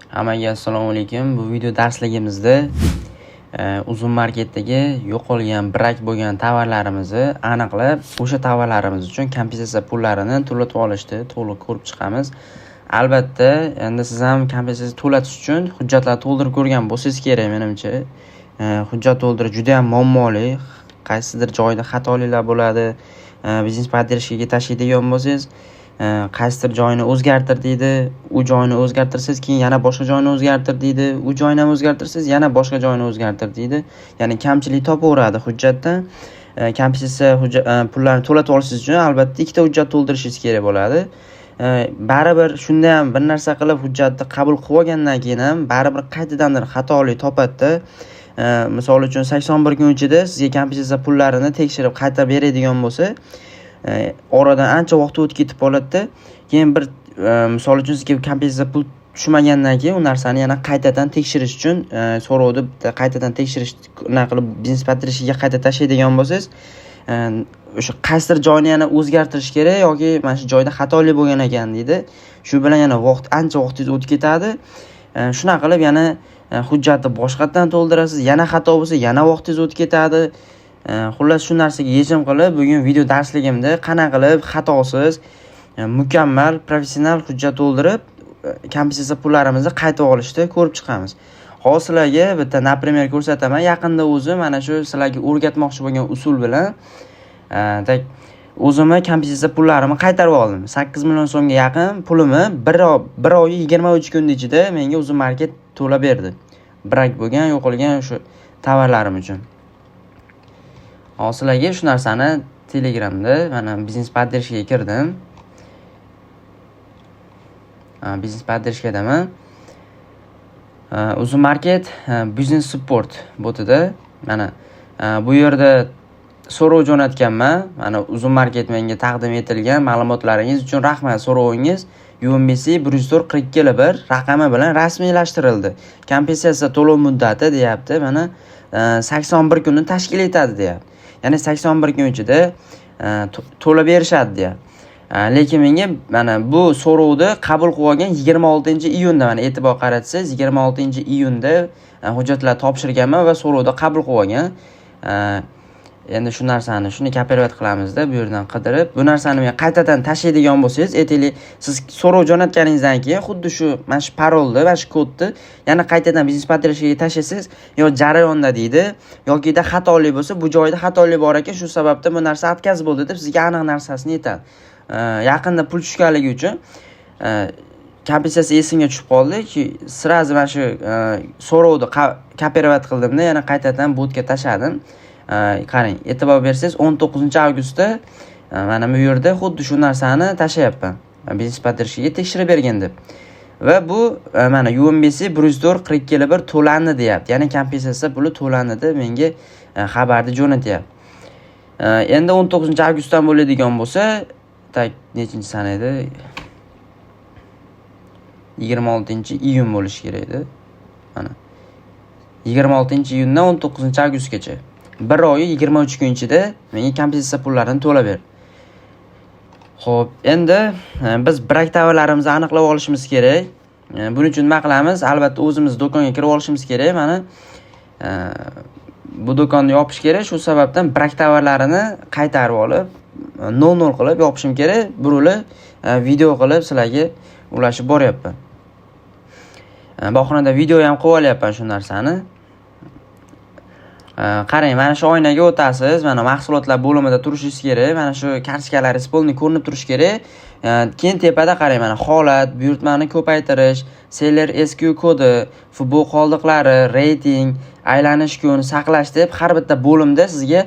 Hammaga assalomu alaykum. Bu video darsligimizda uzun marketdagi yo'qolgan, brak bo'lgan tovarlarimizni aniqlab, o'sha tovarlarimiz uchun kompensatsiya pullarini to'latib olishni to'liq ko'rib chiqamiz. Albatta, endi siz ham kompensatsiya to'latish uchun hujjatlarni to'ldirib ko'rgan bo'lsangiz kerak menimcha. Hujjat to'ldirish juda ham muammoli. Qaysidir joyda xatoliklar bo'ladi. Biznes poddershkaga tashlaydigan bo'lsangiz, qaysidir joyini o'zgartir deydi. U joyini o'zgartirsangiz, keyin yana boshqa joyini o'zgartir deydi. U joyini ham o'zgartirsangiz, yana boshqa joyini o'zgartir deydi. Ya'ni kamchilik topaveradi hujjatdan. Kompensatsiya pullarni to'latib olishingiz uchun albatta ikkita hujjat to'ldirishingiz kerak bo'ladi. Baribir shunda ham bir narsa qilib hujjatni qabul qilib olgandan keyin ham baribir qaytadan xatolik topadi. Misol uchun 81 kun ichida sizga kompensatsiya pullarini tekshirib qayta beradigan bo'lsa, oradan ancha vaqt o'tib ketib qoladi. Keyin bir misol uchun sizga kompensatsiya pul tushmagandan keyin u narsani yana qaytadan tekshirish uchun so'rovni qaytadan tekshirish qilib biznes poddershkaga qayta tashlaydigan bo'lsangiz, o'sha qaysidir joyni yana o'zgartirish kerak yoki mana shu joyda xatolik bo'lgan ekan deydi. Shu bilan yana ancha vaqtingiz o'tib ketadi. Shunaqa qilib yana hujjatni boshqatdan to'ldirasiz, yana xato bo'lsa yana vaqtingiz o'tib ketadi. Xullas shu narsaga yechim qilib bugun video darsligimda qanaqa qilib xatosiz mukammal professional hujjat to'ldirib kompensatsiya pullarimizni qaytib olishni ko'rib chiqamiz. Hozir sizlarga bitta например ko'rsataman. Yaqinda o'zim mana shu sizlarga o'rgatmoqchi bo'lgan usul bilan o'zimni kompensatsiya pullarimni qaytarib oldim. 8 million so'mga yaqin pulimni bir oy 23 kun ichida menga uzun market to'lab berdi. Brak bo'lgan, yo'qolgan o'sha tovarlarim uchun. Hozirlarga shu narsani Telegramda mana biznes poddershkaga kirdim. Biznes poddershkadaman. Uzun market business support botida mana bu yerda so'rov jo'natganman. Mana uzun market menga taqdim etilgan ma'lumotlaringiz uchun rahmat. So'rovingiz UMBC 104-42 raqami bilan rasmiylashtirildi. Kompensatsiya to'lov muddati deyapti. Mana 81 kunni tashkil etadi deyapti. Ya'ni 81 kun ichida to'lab berishadi deyapti. Lekin menga mana bu so'rovni qabul qilib olgan 26-iyunda mana e'tibor qaratsangiz 26-iyunda hujjatlar topshirganman va so'rovni qabul qilib olgan. Endi shu narsani shuni kopировать qilamizda bu yerdan qidirib, bu narsani men qaytadan tashlaydigan bo'lsangiz, aytaylik, siz so'rov jo'natganingizdan keyin xuddi shu mana shu parolni va shu kodni yana qaytadan biznes poddershkaga tashlasangiz, yo jarayonda deydi, yokida xatolik bo'lsa, bu joyda xatolik bor ekan, shu sababdan bu narsa отказ bo'ldi deb sizga aniq narsasini aytadi. Yaqinda pul tushganligi uchun kompensatsiya esimga tushib qoldi-ki, sразу mana shu so'rovni kopировать qildimda, yana qaytadan botga tashladim. Qarang, e'tibor bersangiz 19-avgustda mana bu yerda xuddi shu narsani tashlayapman. Biznes poddershkaga tekshirib bergan deb. Va bu mana UMBC 104-42 to'landi deyapti. Ya'ni kompensatsiya puli to'landi deb menga xabarni jo'natyapti. Endi 19-avgustdan bo'ladigan bo'lsa, nechinchi sana edi? 26-iyun bo'lishi kerak edi. Mana 26-iyundan 19-avgustgacha. Bir oy 23 kun ichida menga kompensatsiya pullarini to'lab ber. Xo'p, endi biz brak tovarlarimizni aniqlab olishimiz kerak. Buning uchun nima qilamiz? Albatta o'zimiz do'konga kirib olishimiz kerak. Mana bu do'konni yopish kerak. Shu sababdan brak tovarlarini qaytarib olib, 0 qilib yopishim kerak. Burilib video qilib sizlarga ulashib boryapman. Bahonada video ham qilib olyapman shu narsani. Qarang, mana shu oynaga o'tasiz. Mana mahsulotlar bo'limida turishingiz kerak. Mana shu kartochkalaringiz polni ko'rinib turishi kerak. Keyin tepada qarang, mana holat, buyurtmani ko'paytirish, seller SQ kodi, futbol qoldiqlari, reyting, aylanish kuni saqlash deb har bitta bo'limda sizga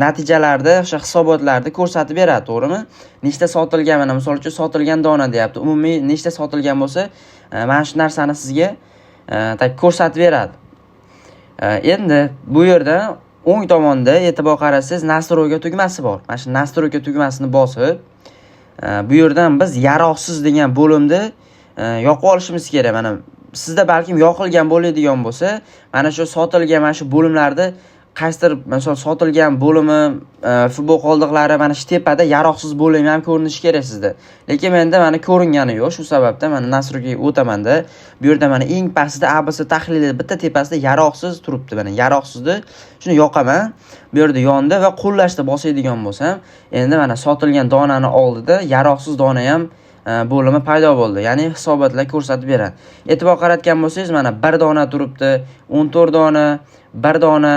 natijalarda, o'sha hisobotlarni ko'rsatib beradi, to'g'rimi? Nechta sotilgan, mana misol uchun sotilgan dona deyapti. Umumiy nechta sotilgan bo'lsa, mana shu narsani sizga ko'rsatib beradi. Endi bu yerda o'ng tomonda e'tibor qarasangiz nastroyga tugmasi bor. Mana shu nastroyga tugmasini bosib, bu yerdan biz yaroqsiz degan bo'limni yoqib olishimiz kerak. Mana sizda balkim yoqilgan bo'ladigan bo'lsa, mana shu sotilgan mana shu bo'limlarni qaysidir misol sotilgan bo'limi, futbol qoldiqlari mana shu tepada yaroqsiz bo'limi ham ko'rinishi kerak sizda. Lekin menda mana ko'ringani yo'q. Shu sababdan mana nastroyga o'tamanda, bu yerda mana eng pastda ABC tahlili bitta tepasida yaroqsiz turibdi. Mana yaroqsizni shuni yoqaman. Bu yerda yonda va qo'llashda bosadigan bo'lsam, endi mana sotilgan donani oldida yaroqsiz dona ham bo'limi paydo bo'ldi. Ya'ni hisobotlar ko'rsatib beradi. E'tibor qaratgan bo'lsangiz, mana 1 dona turibdi, 14 dona, 1 dona,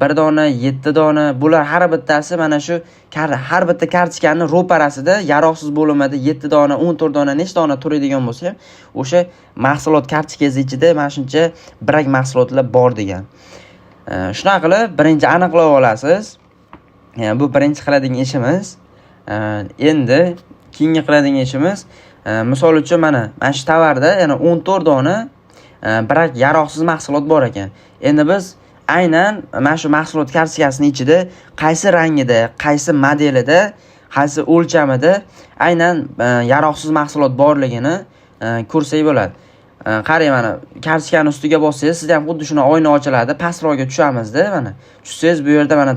1 dona, 7 dona. Bular har bittasi mana shu har bitta kartochkani ro'parasida yaroqsiz bo'limida 7 dona, 14 dona nechta dona turadigan bo'lsa ham, o'sha mahsulot kartochkangiz ichida mana shuncha brak mahsulotlar bor degan. Shunaqa qilib birinchi aniqlab olasiz. Bu birinchi qiladigan ishimiz. Endi keyingi qiladigan ishimiz, misol uchun mana shu tovarda yana 14 dona brak yaroqsiz mahsulot bor ekan. Endi biz aynan mana shu mahsulot kartochkasining ichida qaysi rangida, qaysi modelida, qaysi o'lchamida aynan yaroqsiz mahsulot borligini ko'rsak bo'ladi. Qarang, mana kartochkani ustiga bossangiz, sizda ham xuddi shuna oyna ochiladi. Pastroqga tushamiz-da, mana. Tushsangiz bu yerda mana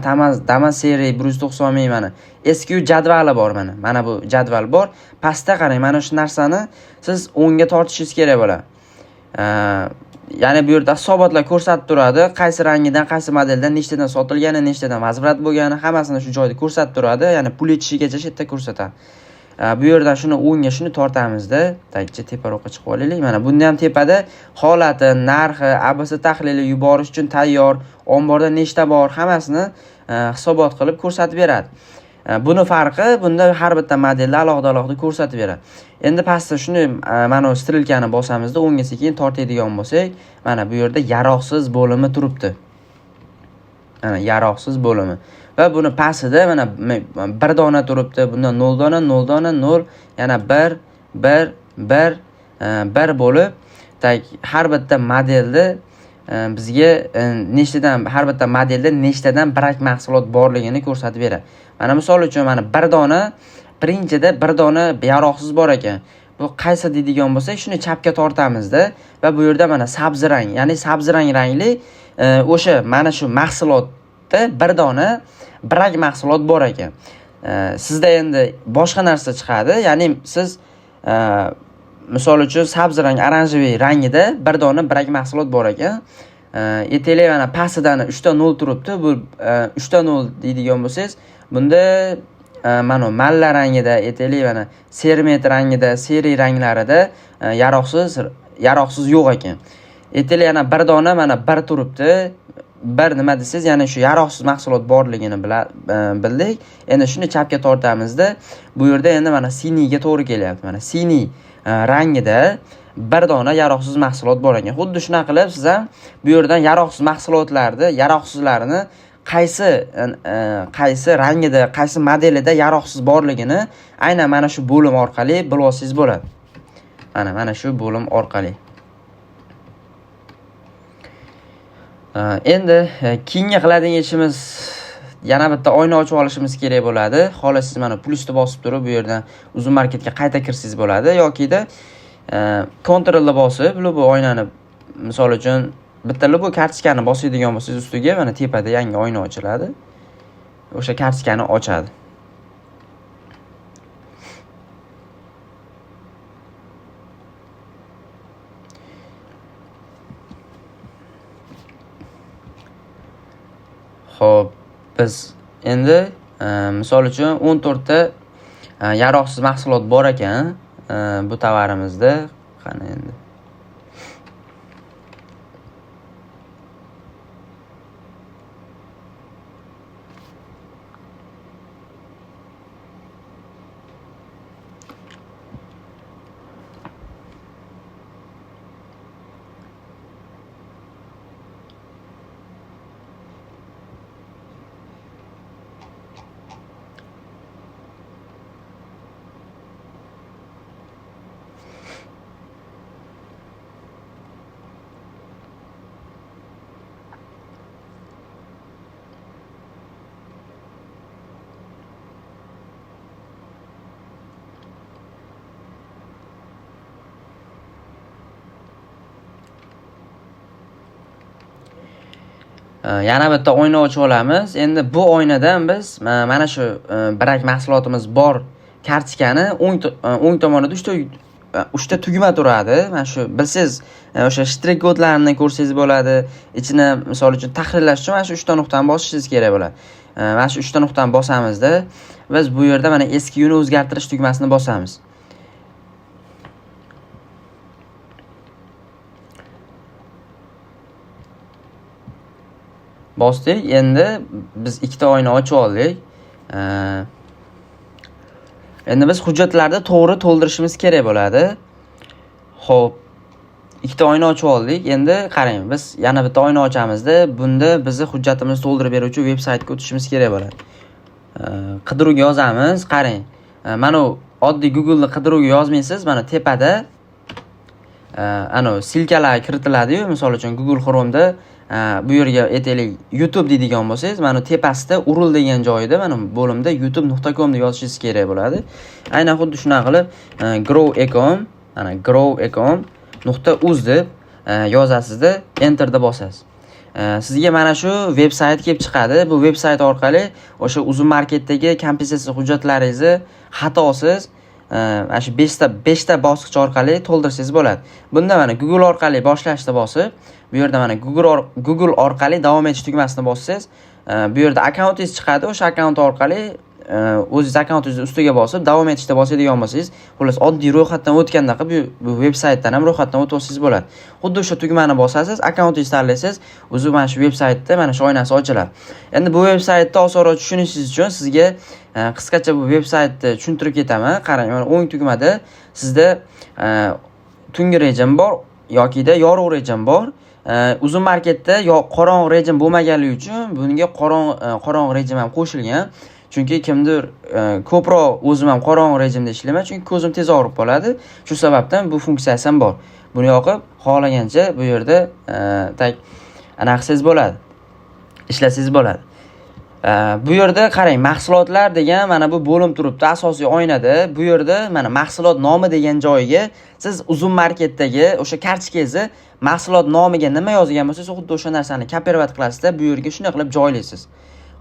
Damas seriya 190 ming mana SQ jadvali bor mana. Mana bu jadval bor. Pastda qarang, mana shu narsani siz o'ngga tortishingiz kerak bo'ladi. Ya'ni bu yerda hisobotlar ko'rsatib turadi, qaysi rangidan, qaysi modeldan nechtadan sotilgani, nechtadan mazbrat bo'lgani, hammasini shu joyda ko'rsatib turadi. Ya'ni pul yetishigacha shu yerda ko'rsatadi. Bu yerdan shuni o'ngga shuni tortamizda, tagcha teparoqqa chiqib olaylik. Mana bunda ham tepada holati, narxi, ABC tahlili yuborish uchun tayyor, omborda nechta bor, hammasini hisobot qilib ko'rsatib beradi. Buni farqi, bunda har bitta modelni alohida ko'rsatib beradi. Endi pastda shuni mana strelkani bosamizda, o'ngga sekin tortadigan bo'lsak, mana bu yerda yaroqsiz bo'limi turibdi. Mana yaroqsiz bo'limi. Va buni pastida mana 1 dona turibdi. Bunda 0 dona, 0 dona, 0, yana 1, 1, 1, 1 bo'lib, har bitta modelda bizga nechtadan, har bitta modelda nechtadan brak mahsulot borligini ko'rsatib beradi. Mana misol uchun mana 1 dona, birinchida 1 dona yaroqsiz bor ekan. Bu qaysi deydigan bo'lsak, shuni chapga tortamizda va bu yerda mana sabzi rang, ya'ni sabzi rangli o'sha mana shu mahsulotda 1 dona brak mahsulot bor ekan. Sizda endi boshqa narsa chiqadi. Ya'ni siz misol uchun sabzi rang, oranjiy rangida 1 dona brak mahsulot bor ekan. Aytaylik mana pastidan 3 ta 0 turibdi. Bu 3 ta 0 deydigan bo'lsangiz, bunda mana malla rangida, aytaylik mana sermet rangida, seriy ranglarida yaroqsiz yo'q ekan. Aytaylik yana 1 dona mana 1 turibdi. 1 nima desiz, ya'ni shu yaroqsiz mahsulot borligini bildik. Endi shuni chapga tortamizda, bu yerda endi mana siniyga to'g'ri kelyapti. Mana siniy rangida 1 dona yaroqsiz mahsulot bor ekan. Xuddi shuna qilib siz ham bu yerdan yaroqsiz mahsulotlarni, yaroqsizlarini qaysi rangida, qaysi modelida yaroqsiz borligini aynan mana shu bo'lim orqali bilib olsangiz bo'ladi. Mana shu bo'lim orqali. Endi keyingi qiladigan ishimiz, yana bitta oyna ochib olishimiz kerak bo'ladi. Xolos siz mana plusni bosib turib, bu yerdan uzun marketga qayta kirsangiz bo'ladi yoki-da Ctrl-ni bosib, bu oynani misol uchun bitta bu kartochkani bosadigan bo'lsangiz ustiga mana tepada yangi oyna ochiladi. O'sha kartochkani ochadi. Xo'p, biz endi misol uchun 14 ta yaroqsiz mahsulot bor ekan bu tovarimizda. Qani endi Yana bitta oyna ochib olamiz. Endi bu oynadan biz mana shu brak mahsulotimiz bor kartikani o'ng tomonida 3 ta tugma turadi. Mana shu bilsiz o'sha shtrek kodlarini ko'rsangiz bo'ladi. Ichini misol uchun tahrirlash uchun mana shu 3 ta nuqtani bosishingiz kerak bo'ladi. Mana shu 3 ta nuqtani bosamizda biz bu yerda mana eski yuni o'zgartirish tugmasini bosamiz. Bosdik. Endi biz ikkita oyna ochib oldik. Endi biz hujjatlarni to'g'ri to'ldirishimiz kerak bo'ladi. Xo'p, ikkita oyna ochib oldik. Endi qarang, biz yana bitta oyna ochamizda bunda bizni hujjatimizni to'ldirib beruvchi veb-saytga o'tishimiz kerak bo'ladi. Qidiruvga yozamiz. Qarang, mana oddiy Google'da qidiruvga yozmaysiz, mana tepada silkalar kiritiladi-yu, misol uchun Google Chrome'da bu yerga aytaylik YouTube deydigan bo'lsangiz, mana tepasida urul degan joyida mana bo'limda youtube.com deb yozishingiz kerak bo'ladi. Aynan xuddi shunaqa qilib grow.ecom, mana grow.ecom.uz deb yozasizda, enterda bosasiz. Sizga mana shu veb-sayt kelib chiqadi. Bu veb-sayt orqali o'sha uzun marketdagi kompensatsiya hujjatlaringizni xatosiz mana shu 5 ta bosqich orqali to'ldirsangiz bo'ladi. Bunda mana Google orqali boshlashni bosib, bu yerda mana Google orqali davom etish tugmasini bossangiz, bu yerda akkauntingiz chiqadi. O'sha akkaunt orqali o'zingiz akkauntingizni ustiga bosib davom etishda bosadigan bo'lsangiz, xullas oddiy ro'yxatdan o'tganda bu veb-saytdan ham ro'yxatdan o'tib olsangiz bo'ladi. Xuddi o'sha tugmani bosasiz, akkauntingizni tanlaysiz, o'zi mana shu veb-saytda mana shu oynasi ochiladi. Endi bu veb-saytda osonroq tushunishingiz uchun sizga qisqacha bu veb-saytni tushuntirib ketaman. Qarang, mana o'ng tugmada sizda tungi rejim bor yokida yorug' rejim bor. Uzun marketda qorong'i rejim bo'lmaganligi uchun bunga qorong'i rejim ham qo'shilgan. Chunki kimdir ko'proq o'zim ham qorong'i rejimda ishlayman, chunki ko'zim tez og'rib qoladi. Shu sababdan bu funksiyasi ham bor. Buni yoqib xohlagancha bu yerda anaqsiz bo'ladi. Ishlasangiz bo'ladi. Bu yerda qarang, mahsulotlar degan mana bu bo'lim turibdi asosiy oynada. Bu yerda mana mahsulot nomi degan joyiga siz uzun marketdagi o'sha kartchangizni mahsulot nomiga nima yozgan bo'lsangiz, xuddi o'sha narsani kopirovat qilasizda, bu yerga shunday qilib joylaysiz.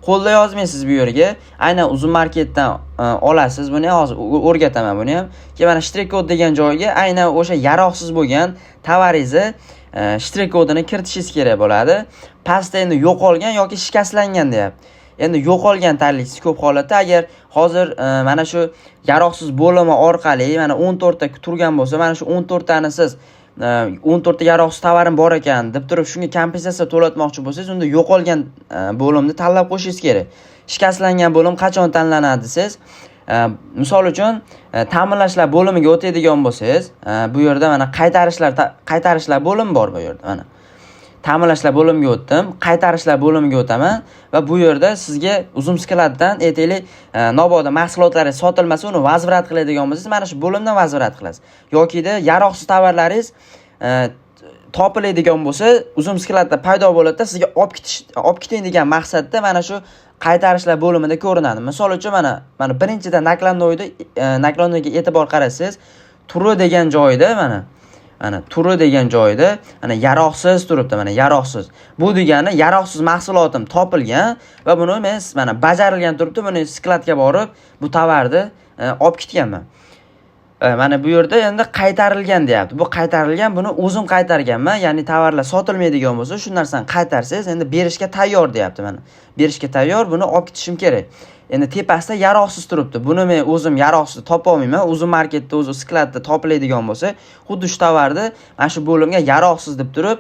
Qo'lda yozmaysiz bu yerga. Aynan uzun marketdan olasiz. Buni hozir o'rgataman buni ham. Keyin mana shtrek kod degan joyga aynan o'sha yaroqsiz bo'lgan tovaringizni shtrek kodini kiritishingiz kerak bo'ladi. Pastda endi yo'qolgan yoki shikastlangan deyapti. Endi yo'qolgan tanlaysiz ko'p holatda. Agar hozir mana shu yaroqsiz bo'limi orqali mana 14 ta turgan bo'lsa, mana shu 14 tani siz 14 ta yaroqsiz tovarim bor ekan deb turib shunga kompensatsiya to'latmoqchi bo'lsangiz, unda yo'qolgan bo'limni tanlab qo'yishingiz kerak. Shikastlangan bo'lim qachon tanlanadi desangiz, misol uchun ta'minlashlar bo'limiga o'tadigan bo'lsangiz, bu yerda mana qaytarishlar bo'limi bor bu yerda mana. Ta'minlashlar bo'limiga o'tdim, qaytarishlar bo'limiga o'taman va bu yerda sizga uzum skladdan aytaylik mabodo mahsulotlari sotilmasa uni vazvirat qiladigan bo'lsangiz, mana shu bo'limdan vazvirat qilasiz. Yokida yaroqsiz tovarlaringiz topiladigan bo'lsa, uzum skladda paydo bo'ladi, sizga olib keting degan maqsadda mana shu qaytarishlar bo'limida ko'rinadi. Misol uchun mana birinchidan naklannoyga e'tibor qarasangiz, turi degan joyida mana turi degan joyida mana yaroqsiz turibdi, mana yaroqsiz. Bu degani yaroqsiz mahsulotim topilgan va buni men mana bajarilgan turibdi. Buni skladga borib bu tovarni olib ketganman. Mana bu yerda endi qaytarilgan deyapti. Bu qaytarilgan, buni o'zim qaytarganman. Ya'ni tovarlar sotilmaydigan bo'lsa, shu narsani qaytarsangiz, endi berishga tayyor deyapti mana. Berishga tayyor, buni olib ketishim kerak. Endi tepasida yaroqsiz turibdi. Buni men o'zim yaroqsiz topa olmayman. Uzun marketda o'zi skladda topiladigan bo'lsa, xuddi shu tovarni mana shu bo'limga yaroqsiz deb turib,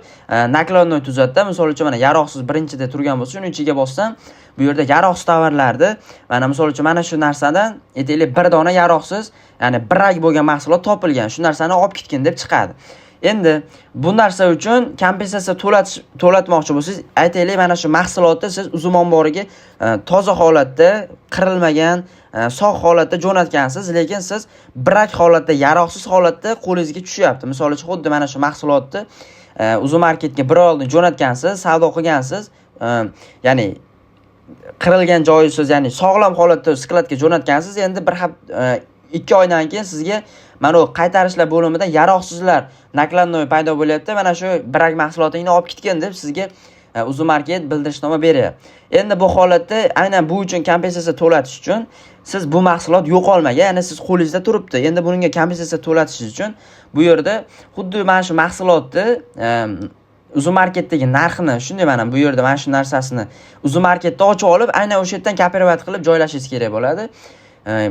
naklannoy tuzatda, misol uchun mana yaroqsiz birinchida turgan bo'lsa, uni ichiga bossam, bu yerda yaroqsiz tovarlarni mana misol uchun mana shu narsadan aytaylik bir dona yaroqsiz, ya'ni birak bo'lgan mahsulot topilgan. Shu narsani olib ketgin deb chiqadi. Endi bu narsa uchun kompensatsiya to'latmoqchi bo'lsangiz, aytaylik mana shu mahsulotni siz uzum omboriga toza holatda, qirilmagan, sog' holatda jo'natgansiz, lekin siz birak holatda, yaroqsiz holatda qo'lingizga tushyapti. Misol uchun xuddi mana shu mahsulotni uzum marketga bir oldin jo'natgansiz, savdo qilgansiz, ya'ni qirilgan joyisiz, ya'ni sog'lom holatda skladga jo'natgansiz, endi 2 oydan keyin sizga mana bu qaytarishlar bo'limida yaroqsizlar naklannoy paydo bo'lyapti. Mana shu birak mahsulotingni olib ketgan deb sizga UzMarket bildirishnoma beryapti. Endi bu holatda aynan bu uchun kompensatsiya to'latish uchun siz bu mahsulot yo'qolmagan, ya'ni siz qo'lingizda turibdi. Endi bunga kompensatsiya to'latishingiz uchun bu yerda xuddi mana shu mahsulotni UzMarketdagi narxini, shunday mana bu yerda mana shu narsasini UzMarketda ochib olib, aynan o'sha yerdan kopirovat qilib joylashingiz kerak bo'ladi.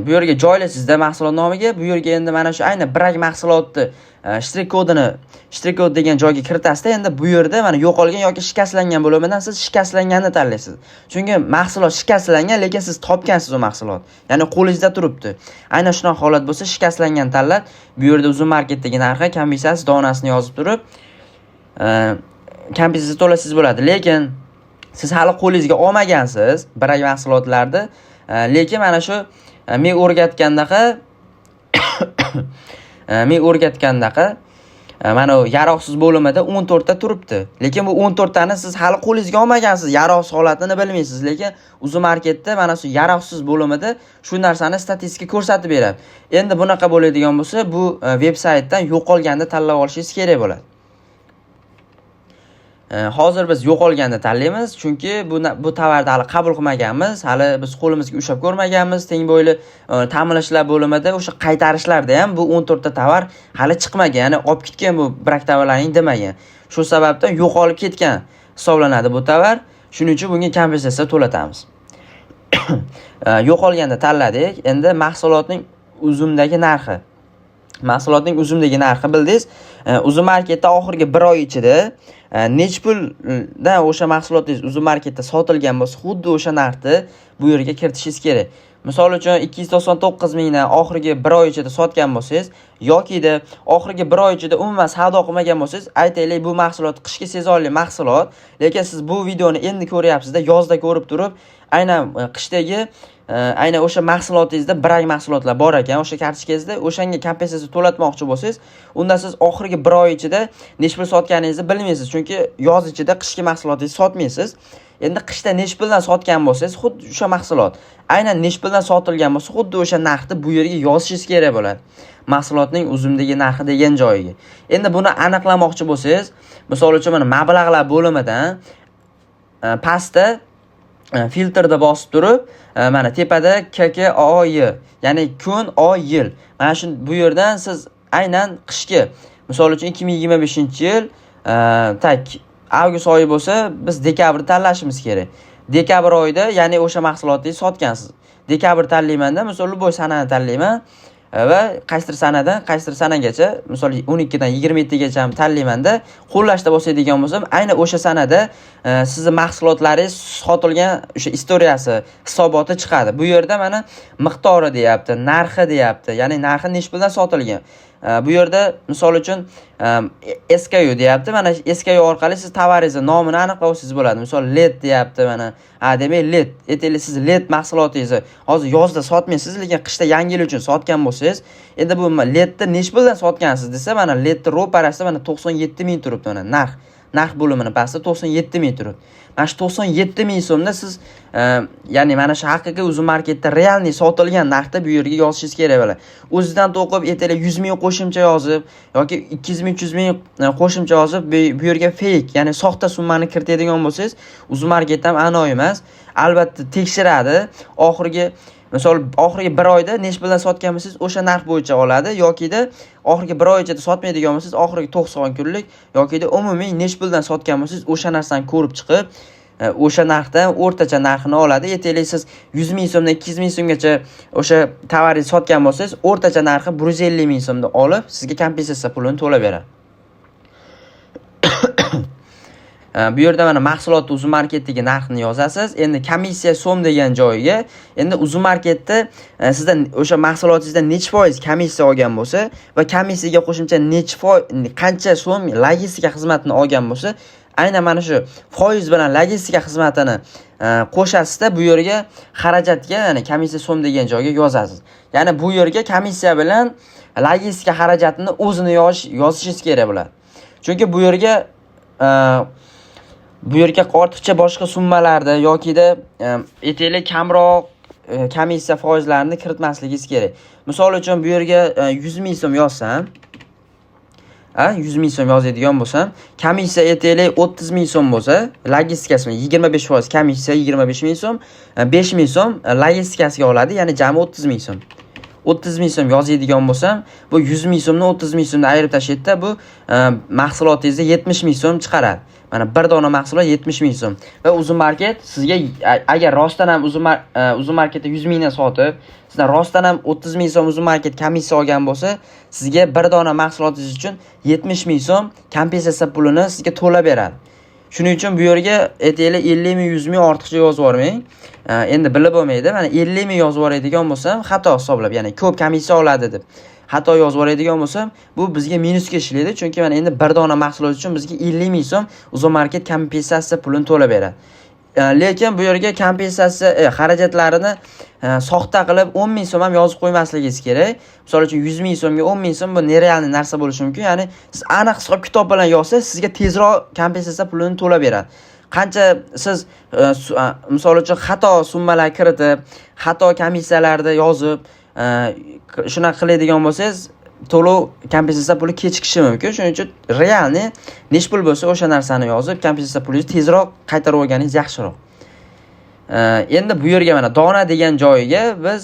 Bu yerga joylaysizda mahsulot nomiga, bu yerga endi mana shu aynan Brag mahsulotni shtrek kod degan joyga kiritasizda, endi bu yerda mana yo'qolgan yoki shikastlangan bo'limidan siz shikastlanganni tanlaysiz. Chunki mahsulot shikastlangan, lekin siz topgansiz o mahsulot. Ya'ni qo'lingizda turibdi. Aynan shunaqa holat bo'lsa, shikastlangan tanlab, bu yerda UzMarketdagi narxi, komissiyasi, donasini yozib turib, kompensatsiya to'lasiz bo'ladi. Lekin siz hali qo'lingizga olmagansiz Brag mahsulotlarni, lekin mana shu men o'rgatgandaqa mana yaroqsiz bo'limida 14 ta turibdi. Lekin bu 14 tani siz hali qo'lingizga olmagansiz, yaroqsiz holatini bilmaysiz. Lekin UzMarketda mana shu yaroqsiz bo'limida shu narsani statistika ko'rsatib beradi. Endi bunaqa bo'ladigan bo'lsa, bu veb-saytdan yo'qolganini tanlab olishingiz kerak bo'ladi. Hozir biz yo'qolganini tanlaymiz, chunki bu tovarni hali qabul qilmaganmiz, hali biz qo'limizga ushlab ko'rmaganmiz. Teng bo'yli ta'minlashlar bo'limida o'sha qaytarishlarda ham bu 14 ta tovar hali chiqmagan, ya'ni olib ketgan bu Brag tovarlaring demagan. Shu sababdan yo'qolib ketgan hisoblanadi bu tovar. Shuning uchun bunga kompensatsiya to'latamiz. Yo'qolganini tanladik. Endi mahsulotning uzumdagi narxi. Mahsulotning uzumdagi narxi bildingiz. UzMarketda oxirgi 1 oy ichida necha puldan o'sha mahsulotingiz UzMarketda sotilgan bo'lsa, xuddi o'sha narxni bu yerga kiritishingiz kerak. Misol uchun 299 mingdan oxirgi 1 oy ichida sotgan bo'lsangiz yoki-da oxirgi 1 oy ichida umuman savdo qilmagan bo'lsangiz, aytaylik bu mahsulot qishki sezonli mahsulot, lekin siz bu videoni endi ko'ryapsizda, yozda ko'rib turib, aynan qishdagi aynan o'sha mahsulotingizda Brag mahsulotlar bor ekan, o'sha kartochkangizda o'shanga kompensatsiya to'latmoqchi bo'lsangiz, unda siz oxirgi 1 oy ichida nechta pul sotganingizni bilmaysiz, chunki yoz ichida qishki mahsulotingizni sotmaysiz. Endi qishda nechta puldan sotgan bo'lsangiz, xuddi o'sha mahsulot aynan nechta puldan sotilgan bo'lsa, xuddi o'sha narxni bu yerga yozishingiz kerak bo'ladi. Mahsulotning uzumdagi narxi degan joyiga. Endi buni aniqlamoqchi bo'lsangiz, misol uchun mana mablag'lar bo'limidan pastda filtrda bosib turib, mana tepada KKOY, ya'ni kun, oy, yil. Mana shu bu yerdan siz aynan qishki, misol uchun 2025-yil avgust oyi bo'lsa, biz dekabr tanlashimiz kerak. Dekabr oyida, ya'ni o'sha mahsulotingizni sotgansiz. Dekabr tanlaymanda, misol bo'y sanani tanlayman va qaysidir sanadan qaysidir sanagacha, misol 12 dan 27 gacha ham tanlaymanda, qo'llashda bo'ladigan bo'lsam, aynan o'sha sanada sizning mahsulotlaringiz sotilgan o'sha istoriyasi, hisoboti chiqadi. Bu yerda mana miqdori deyapti, narxi deyapti. Ya'ni narxi nechta puldan sotilgan. Bu yerda misol uchun SKU deyapti. Mana SKU orqali siz tovaringizni nomini aniqlashing'iz bo'ladi. Misol LED deyapti mana. Demak LED. Aytaylik siz LED mahsulotingizni hozir yozda sotmaysiz, lekin qishda yangi yil uchun sotgan bo'lsangiz, endi bu LEDni nechta puldan sotgansiz desa, mana LEDni ro'parasida mana 97 ming turibdi mana narx bo'limini pastda 97 ming turibdi. Mana shu 97 ming so'mda siz ya'ni mana shu haqiqiy UzMarketda realniy sotilgan narxda bu yerga yozishingiz kerak bo'ladi. O'zidan to'qib aytaylik 100 ming qo'shimcha yozib yoki 200 ming 300 ming qo'shimcha yozib bu yerga fake, ya'ni soxta summani kiritadigan bo'lsangiz, UzMarket ham aniq emas. Albatta tekshiradi. Misol oxirgi 1 oyda nechta puldan sotgan bo'lsangiz, o'sha narx bo'yicha oladi yoki-da oxirgi 1 oy ichida sotmaydigan bo'lsangiz, oxirgi 90 kunlik yoki-da umumiy nechta puldan sotgan bo'lsangiz, o'sha narsani ko'rib chiqib, o'sha narxdan o'rtacha narxini oladi. Aytaylik siz 100 ming so'mdan 200 ming so'mgacha o'sha tovaringizni sotgan bo'lsangiz, o'rtacha narxi 150 ming so'mda olib, sizga kompensatsiya pulini to'lab beradi. Bu yerda mana mahsulotni UzMarketdagi narxini yozasiz. Endi komissiya so'm degan joyiga, endi UzMarketda sizdan o'sha mahsulotingizdan necha foiz komissiya olgan bo'lsa va komissiyaga qo'shimcha qancha so'm logistika xizmatini olgan bo'lsa, aynan mana shu foiz bilan logistika xizmatini qo'shasizda, bu yerga xarajatga, ya'ni komissiya so'm degan joyga yozasiz. Ya'ni bu yerga komissiya bilan logistika xarajatini o'zini yozishingiz kerak bo'ladi. Chunki bu yerga ortiqcha boshqa summalarda yoki-da aytaylik kamroq komissiya foizlarini kiritmasligingiz kerak. Misol uchun bu yerga 100 ming so'm yozsam, 100 ming so'm yozadigan bo'lsam, komissiya aytaylik 30 ming so'm bo'lsa, logistikasi 25% komissiya 25 ming so'm, 5 ming so'm logistikasiga oladi, ya'ni jami 30 ming so'm. 30 ming so'm yozadigan bo'lsam, bu 100 ming so'mni 30 ming so'mdan ayirib tashlaydi-da, bu mahsulotingizda 70 ming so'm chiqaradi. Mana bir dona mahsulot 70 ming so'm. Va Uzun market sizga agar rostdan ham Uzun marketda 100 mingdan sotib, sizdan rostdan ham 30 ming so'm Uzun market komissiya olgan bo'lsa, sizga bir dona mahsulotingiz uchun 70 ming so'm kompensatsiya pulini sizga to'lab beradi. Shuning uchun bu yerga aytaylik 50 ming, 100 ming ortiqcha yozib yormang. Endi bilib bo'lmaydi. Mana 50 ming yozib yoradigan bo'lsam, xato hisoblab, ya'ni ko'p komissiya oladi deb xato yozib yoradigan bo'lsam, bu bizga minusga ishlaydi. Chunki mana endi bir dona mahsulot uchun bizga 50 ming so'm Uzun market kompensatsiya pulini to'lab beradi. Lekin bu yerga kompensatsiya xarajatlarini soxta qilib 10 ming so'm ham yozib qo'ymasligingiz kerak. Misol uchun 100 ming so'mga 10 ming so'm bu nerealniy narsa bo'lishi mumkin. Ya'ni siz aniq hisob kitob bilan yozsangiz, sizga tezroq kompensatsiya pulini to'lab beradi. Qancha siz misol uchun xato summalar kiritib, xato komissiyalarni yozib, shuna qiladigan bo'lsangiz, to'lov kompensatsiya puli kechikishi mumkin. Shuning uchun realni nech pul bo'lsa o'sha narsani yozib, kompensatsiya pulingizni tezroq qaytarib olganingiz yaxshiroq. Endi bu yerga mana dona degan joyiga biz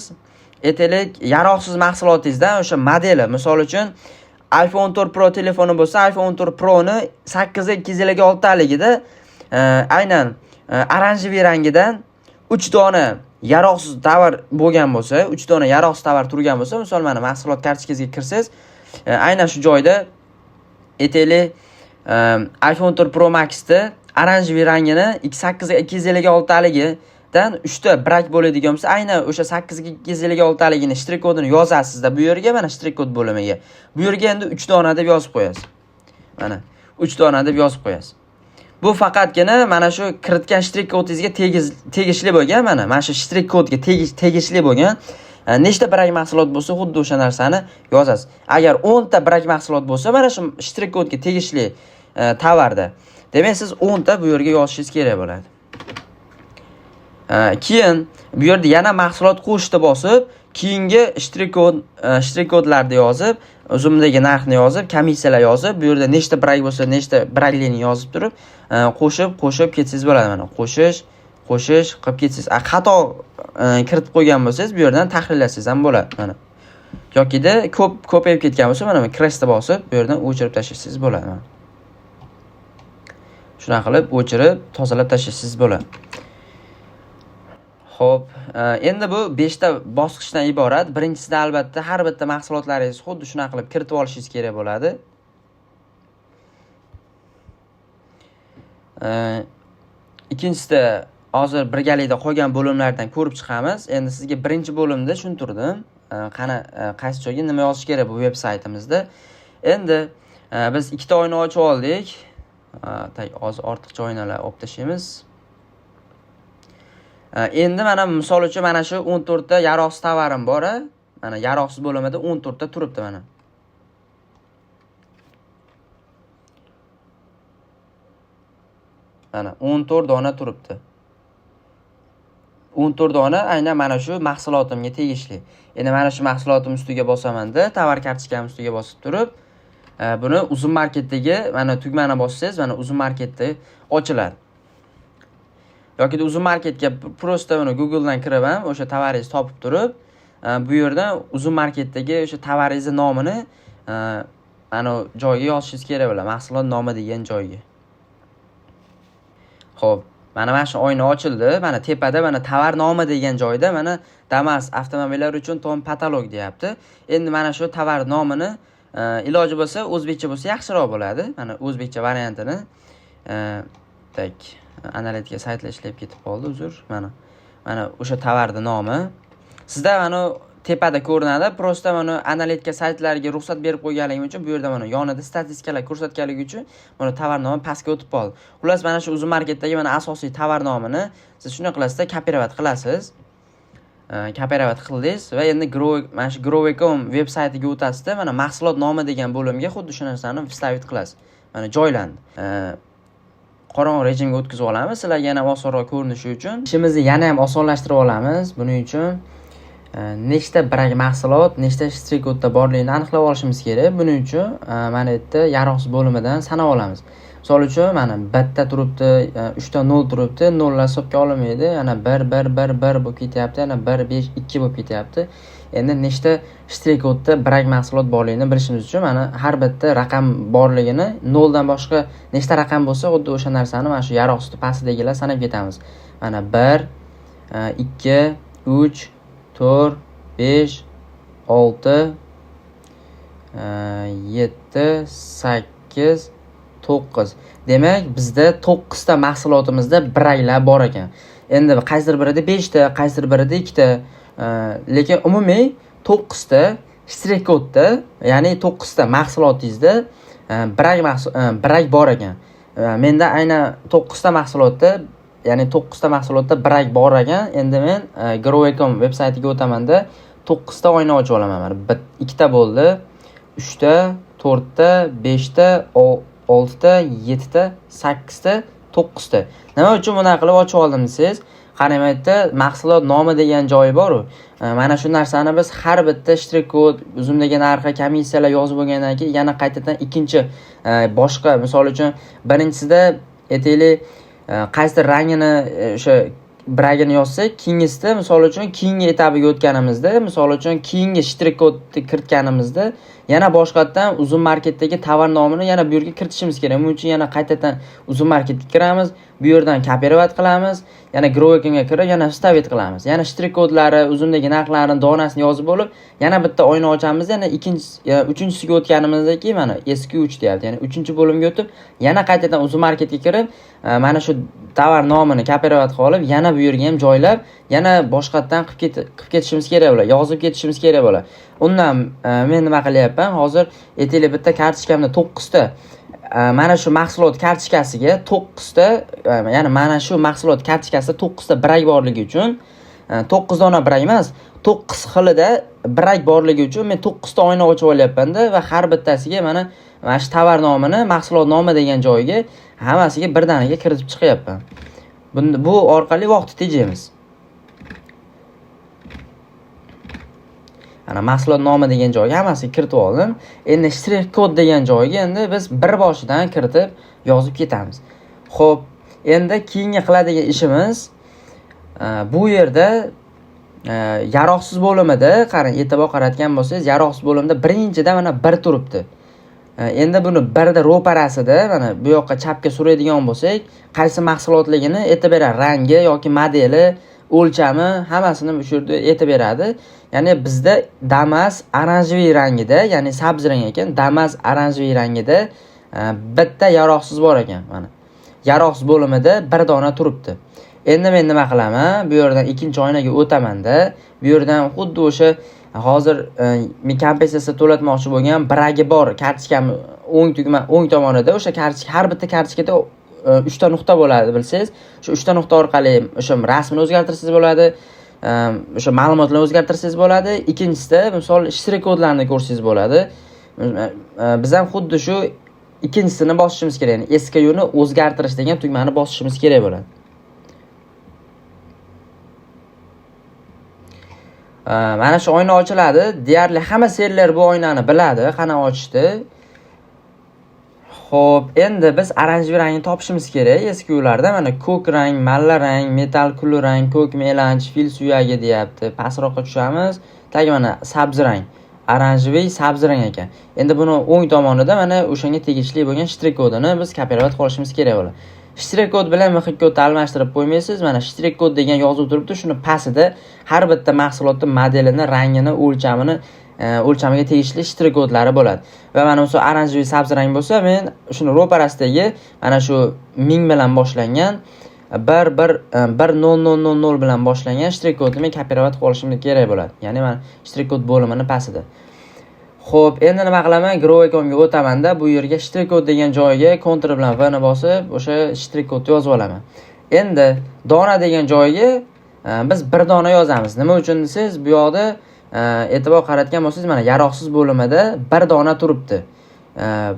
aytaylik yaroqsiz mahsulotingizdan o'sha modeli, misol uchun iPhone 14 Pro telefoni bo'lsa, iPhone 14 Pro ni 8256 taligida aynan oranjiy rangidan 3 dona yaroqsiz tovar bo'lgan bo'lsa, 3 dona yaroqsiz tovar turgan bo'lsa, misol mana mahsulot kartochkasiga kirsangiz, aynan shu joyda aytaylik iPhone 14 Pro Max da oranjiy rangini 8256 taligidan 3 ta brak bo'ladigan bo'lsa, aynan o'sha 8256 taligini shtrik kodini yozasizda bu yerga, mana shtrik kod bo'limiga. Bu yerga endi 3 dona deb yozib qo'yasiz. Mana 3 dona deb yozib qo'yasiz. Bu faqatgina mana shu kiritgan shtrik kodingizga tegishli bo'lgan, mana shu shtrik kodga tegishli bo'lgan nechta brak mahsulot bo'lsa, xuddi o'sha narsani yozasiz. Agar 10 ta brak mahsulot bo'lsa, mana shu shtrik kodga tegishli tovarda, demak siz 10 ta bu yerga yozishingiz kerak bo'ladi. Keyin bu yerda yana mahsulot qo'shdi bosib, keyingi shtrik kodlarni yozib, uzumdagi narxni yozib, komissiyalar yozib, bu yerda nechta brak bo'lsa, nechta brakligini yozib turib, qo'shib ketsangiz bo'ladi. Mana qo'shish qilib ketsangiz. Xato kiritib qo'ygan bo'lsangiz, bu yerdan tahrirlasangiz ham bo'ladi. Mana yokida ko'payib ketgan bo'lsa, mana crestni bosib, bu yerdan o'chirib tashlasangiz bo'ladi. Mana shuna qilib o'chirib, tozalab tashlasangiz bo'ladi. Xo'p, endi bu 5 ta bosqichdan iborat. Birinchisida albatta har bitta mahsulotlaringizni xuddi shuna qilib kiritib olishingiz kerak bo'ladi. Ikkinchisida hozir birgalikda qolgan bo'limlardan ko'rib chiqamiz. Endi sizga birinchi bo'limda tushuntirdim. Qani qaysi joyga nima yozish kerak bu veb saytimizda. Endi biz ikkita oyna ochib oldik. Hozir ortiqcha oynalar olib tashlaymiz. Endi mana misol uchun mana shu 14 ta yaroqsiz tovarim bor. Mana yaroqsiz bo'limida 14 ta turibdi mana. Mana 14 dona turibdi. 14 dona aynan mana shu mahsulotimga tegishli. Endi mana shu mahsulotim ustiga bosaman-da, tovar kartochkam ustiga bosib turib, buni Uzun marketdagi mana tugmani bossangiz, mana Uzun marketda ochiladi. Yoki Uzun marketga prosta buni Google dan kirib ham o'sha tovaringizni topib turib, bu yerdan Uzun marketdagi o'sha tovaringiz nomini mana joyga yozishingiz kerak bo'ladi, mahsulot nomi degan joyga. Xo'p, mana shu oyna ochildi. Mana tepada mana tovar nomi degan joyda mana Damas avtomobillar uchun tom patolog deyapti. Endi mana shu tovar nomini iloji bo'lsa o'zbekcha bo'lsa yaxshiroq bo'ladi. Mana o'zbekcha variantini analitika saytlar ishlab ketib qoldi, uzr. Mana o'sha tovarning nomi sizda mana tepada ko'rinadi. Prosta mana analitika saytlariga ruxsat berib qo'yganligim uchun bu yerda mana yonida statistikalar ko'rsatganligi uchun mana tovar nomi pastga o'tib qoldi. Xullas mana shu Uzun marketdagi mana asosiy tovar nomini siz shuni qilasizda, kopirovat qilasiz. Kopirovat qildingiz va endi mana shu Grow.com veb saytiga o'tasizda, mana mahsulot nomi degan bo'limga xuddi shu narsani vstavit qilasiz. Mana joylandi. Qorong'i rejimga o'tkazib olamiz. Sizlarga yana osonroq ko'rinishi uchun ishimizni yana ham osonlashtirib olamiz. Buning uchun nechta brak mahsulot, nechta shtrix kodda borligini aniqlab olishimiz kerak. Buning uchun mana bu yerda yaroqsiz bo'limidan sanab olamiz. Misol uchun mana bitta turibdi, 3 ta 0 turibdi, 0 lar hisobga olinmaydi. Yana 1 1 1 1 bo'lib ketyapti, yana 1 5 2 bo'lib ketyapti. Endi nechta shtrix kodda brak mahsulot borligini bilishimiz uchun mana har bitta raqam borligini 0 dan boshqa nechta raqam bo'lsa, xuddi o'sha narsani mana shu yaroqsiz pastidagilar sanab ketamiz. Mana 1 2 3 4 5 6 7 8 9. Demak, bizda 9 ta mahsulotimizda braklar bor ekan. Endi qaysidir birida 5 ta, qaysidir birida 2 ta, lekin umumiy 9 ta shtrix kodda, ya'ni 9 ta mahsulotingizda brak bor ekan. Menda aynan 9 ta mahsulotda, ya'ni 9 ta mahsulotda brak bor ekan. Endi men Grow.com veb-saytiga o'tamanda 9 ta oyna ochib olaman. Mana 2 ta bo'ldi, 3 ta, 4 ta, 5 ta, 6 ta, 7 ta, 8 ta, 9 ta. Nima uchun bunaqa qilib ochib oldim desangiz, qarang, bu yerda mahsulot nomi degan joyi bor-ku. Mana shu narsani biz har bitta shtrix kod, uzumdagi narxi, komissiyalar yozib bo'lgandan keyin yana qaytadan ikkinchi boshqa, misol uchun birinchisida aytaylik qaysi rangini o'sha bragini yozsak, keyingisida misol uchun keyingi etabiga o'tganimizda, misol uchun keyingi shtrix kodni kiritganimizda yana boshqatdan uzun marketdagi tovar nomini yana bu yerga kiritishimiz kerak. Buning uchun yana qaytadan uzun marketga kiramiz, bu yerdan kopirovat qilamiz, yana Grow.comga kirib, yana vstavit qilamiz. Yana shtrix kodlari, uzumdagi narxlarini, donasini yozib bo'lib, yana bitta oyna ochamiz. Yana uchinchisiga o'tganimizda keyin mana SQ3 deyapti. Ya'ni 3-bo'limga o'tib, yana qaytadan uzun marketga kirib, mana shu tovar nomini kopirovat qilib, yana bu yerga ham joylab, yana boshqatdan qilib ketishimiz kerak bo'ladi, yozib ketishimiz kerak bo'ladi. Undan men nima qilyapman? Hozir aytaylik bitta kartochkamda 9 ta mana shu mahsulot kartochkasiga 9 ta, ya'ni mana shu mahsulot kartochkasida 9 ta brak borligi uchun 9 dona brak emas, 9 xilida brak borligi uchun men 9 ta oyna ochib olyapman-da va har bittasiga mana shu tovar nomini, mahsulot nomi degan joyiga hammasiga birdaniga kiritib chiqyapman. Bu orqali vaqtni tejaymiz. Ana mahsulot nomi degan joyga hammasiga kiritib oldim. Endi shtrix kod degan joyga endi biz bir boshidan kiritib yozib ketamiz. Xo'p, endi keyingi qiladigan ishimiz bu yerda yaroqsiz bo'limida, qarang, e'tibor qaratgan bo'lsangiz, yaroqsiz bo'limda birinchida mana 1 turibdi. Endi buni 1da ro'parasida mana bu yoqqa chapga suraydigan bo'lsak, qaysi mahsulotligini aytib beradi, rangi yoki modeli, o'lchami, hammasini bu yerda aytib beradi. Ya'ni bizda Damas oranjiviy rangida, ya'ni sabzi rang ekan, Damas oranjiviy rangida bitta yaroqsiz bor ekan. Mana yaroqsiz bo'limida 1 dona turibdi. Endi men nima qilaman? Bu yerdan ikkinchi oynaga o'taman-da, bu yerdan xuddi o'sha hozir men kompensatsiya to'latmoqchi bo'lgan bragi bor kartochkam o'ng tugma o'ng tomonida, o'sha kartochka, har bitta kartochkada 3 ta nuqta bo'ladi, bilsangiz. Shu 3 ta nuqta orqali o'sha rasmini o'zgartirsangiz bo'ladi, o'sha ma'lumotlarni o'zgartirsangiz bo'ladi. Ikkinchisida, misol shtrix kodlarni ko'rsangiz bo'ladi. Biz ham xuddi shu ikkinchisini bosishimiz kerak, ya'ni SKUni o'zgartirish degan tugmani bosishimiz kerak bo'ladi. Mana shu oyna ochiladi. Deyarli hamma serlar bu oynani biladi, qana ochishdi. Xo'p, endi biz oranjiviy rangni topishimiz kerak. SQlarda mana ko'k rang, malla rang, metal kulli rang, ko'k melanj, fil suyagi deyapti. Pastroqqa tushamiz. Tagi mana sabzi rang. Oranjiviy sabzi rang ekan. Endi buni o'ng tomonida mana o'shanga tegishli bo'lgan shtrix kodini biz kopirovat qilishimiz kerak bo'ladi. Shtrix kod bilan MX kodni almashtirib qo'ymaysiz. Mana shtrix kod degan yozuv turibdi. Shuni pastida har bitta mahsulotning modelini, rangini, o'lchamiga tegishli shtrix kodlari bo'ladi. Va mana bu oranjiviy sabzi rang bo'lsa, men shuni ro'parasidagi mana shu 1000 bilan boshlangan 11000 bilan boshlangan shtrix kodni men kopirovat qilishim kerak bo'ladi. Ya'ni mana shtrix kod bo'limini pastida. Xo'p, endi nima qilaman? Grow.comga o'taman-da, bu yerga shtrix kod degan joyiga Ctrl bilan V ni bosib, o'sha shtrix kodni yozib olaman. Endi dona degan joyiga biz 1 dona yozamiz. Nima uchun desiz, bu yoqda e'tibor qaratgan bo'lsangiz, mana yaroqsiz bo'limida 1 dona turibdi.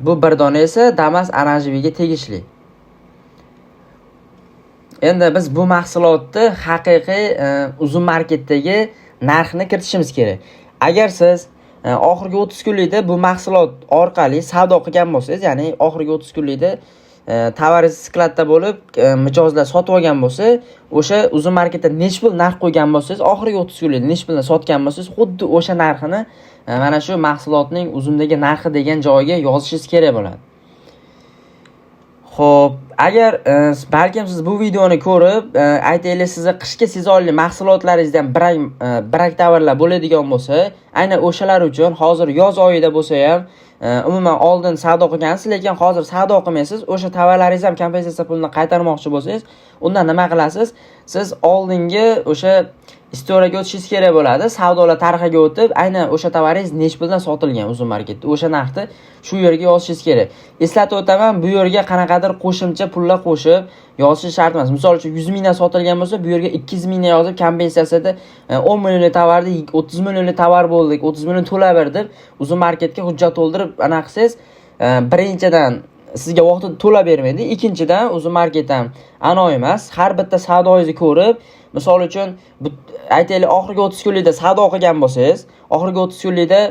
Bu 1 dona esa Damas oranjiviyga tegishli. Endi biz bu mahsulotni haqiqiy uzun marketdagi narxini kiritishimiz kerak. Agar siz oxirgi 30 kunlikda bu mahsulot orqali savdo qilgan bo'lsangiz, ya'ni oxirgi 30 kunlikda tovaringiz skladda bo'lib, mijozlar sotib olgan bo'lsa, o'sha uzun marketda nech pul narx qo'ygan bo'lsangiz, oxirgi 30 kunlikda nech puldan sotgan bo'lsangiz, xuddi o'sha narxini mana shu mahsulotning uzumdagi narxi degan joyiga yozishingiz kerak bo'ladi. Xo'p, agar balkim siz bu videoni ko'rib, aytaylik sizni qishki sezonli mahsulotlaringizdan birak tovarlar bo'ladigan bo'lsa, aynan o'shalar uchun hozir yoz oyida bo'lsa ham, umuman oldin savdo qilgansiz, lekin hozir savdo qilmaysiz, o'sha tovarlaringiz ham kompensatsiya pulini qaytarmoqchi bo'lsangiz, undan nima qilasiz? Siz oldingi o'sha istoriyaga o'tishingiz kerak bo'ladi. Savdolar tarixiga o'tib, aynan o'sha tovaringiz nech puldan sotilgan uzun marketda, o'sha narxni shu yerga yozishingiz kerak. Eslatib o'taman, bu yerga qanaqadir qo'shimcha pullar qo'shib yozish shart emas. Misol uchun 100 mingdan sotilgan bo'lsa, bu yerga 200 mingdan yozib, kompensatsiyada 10 millionlik tovarni 30 millionlik tovar bo'ldik, 30 million to'lab ber deb uzun marketga hujjat to'ldirib anaqa qilsangiz, birinchidan sizga vaqtida to'lab bermaydi. Ikkinchidan uzun market ham anoyi emas. Har bitta savdoingizni ko'rib, misol uchun aytaylik oxirgi 30 kunlikda savdo qilgan bo'lsangiz, oxirgi 30 kunlikda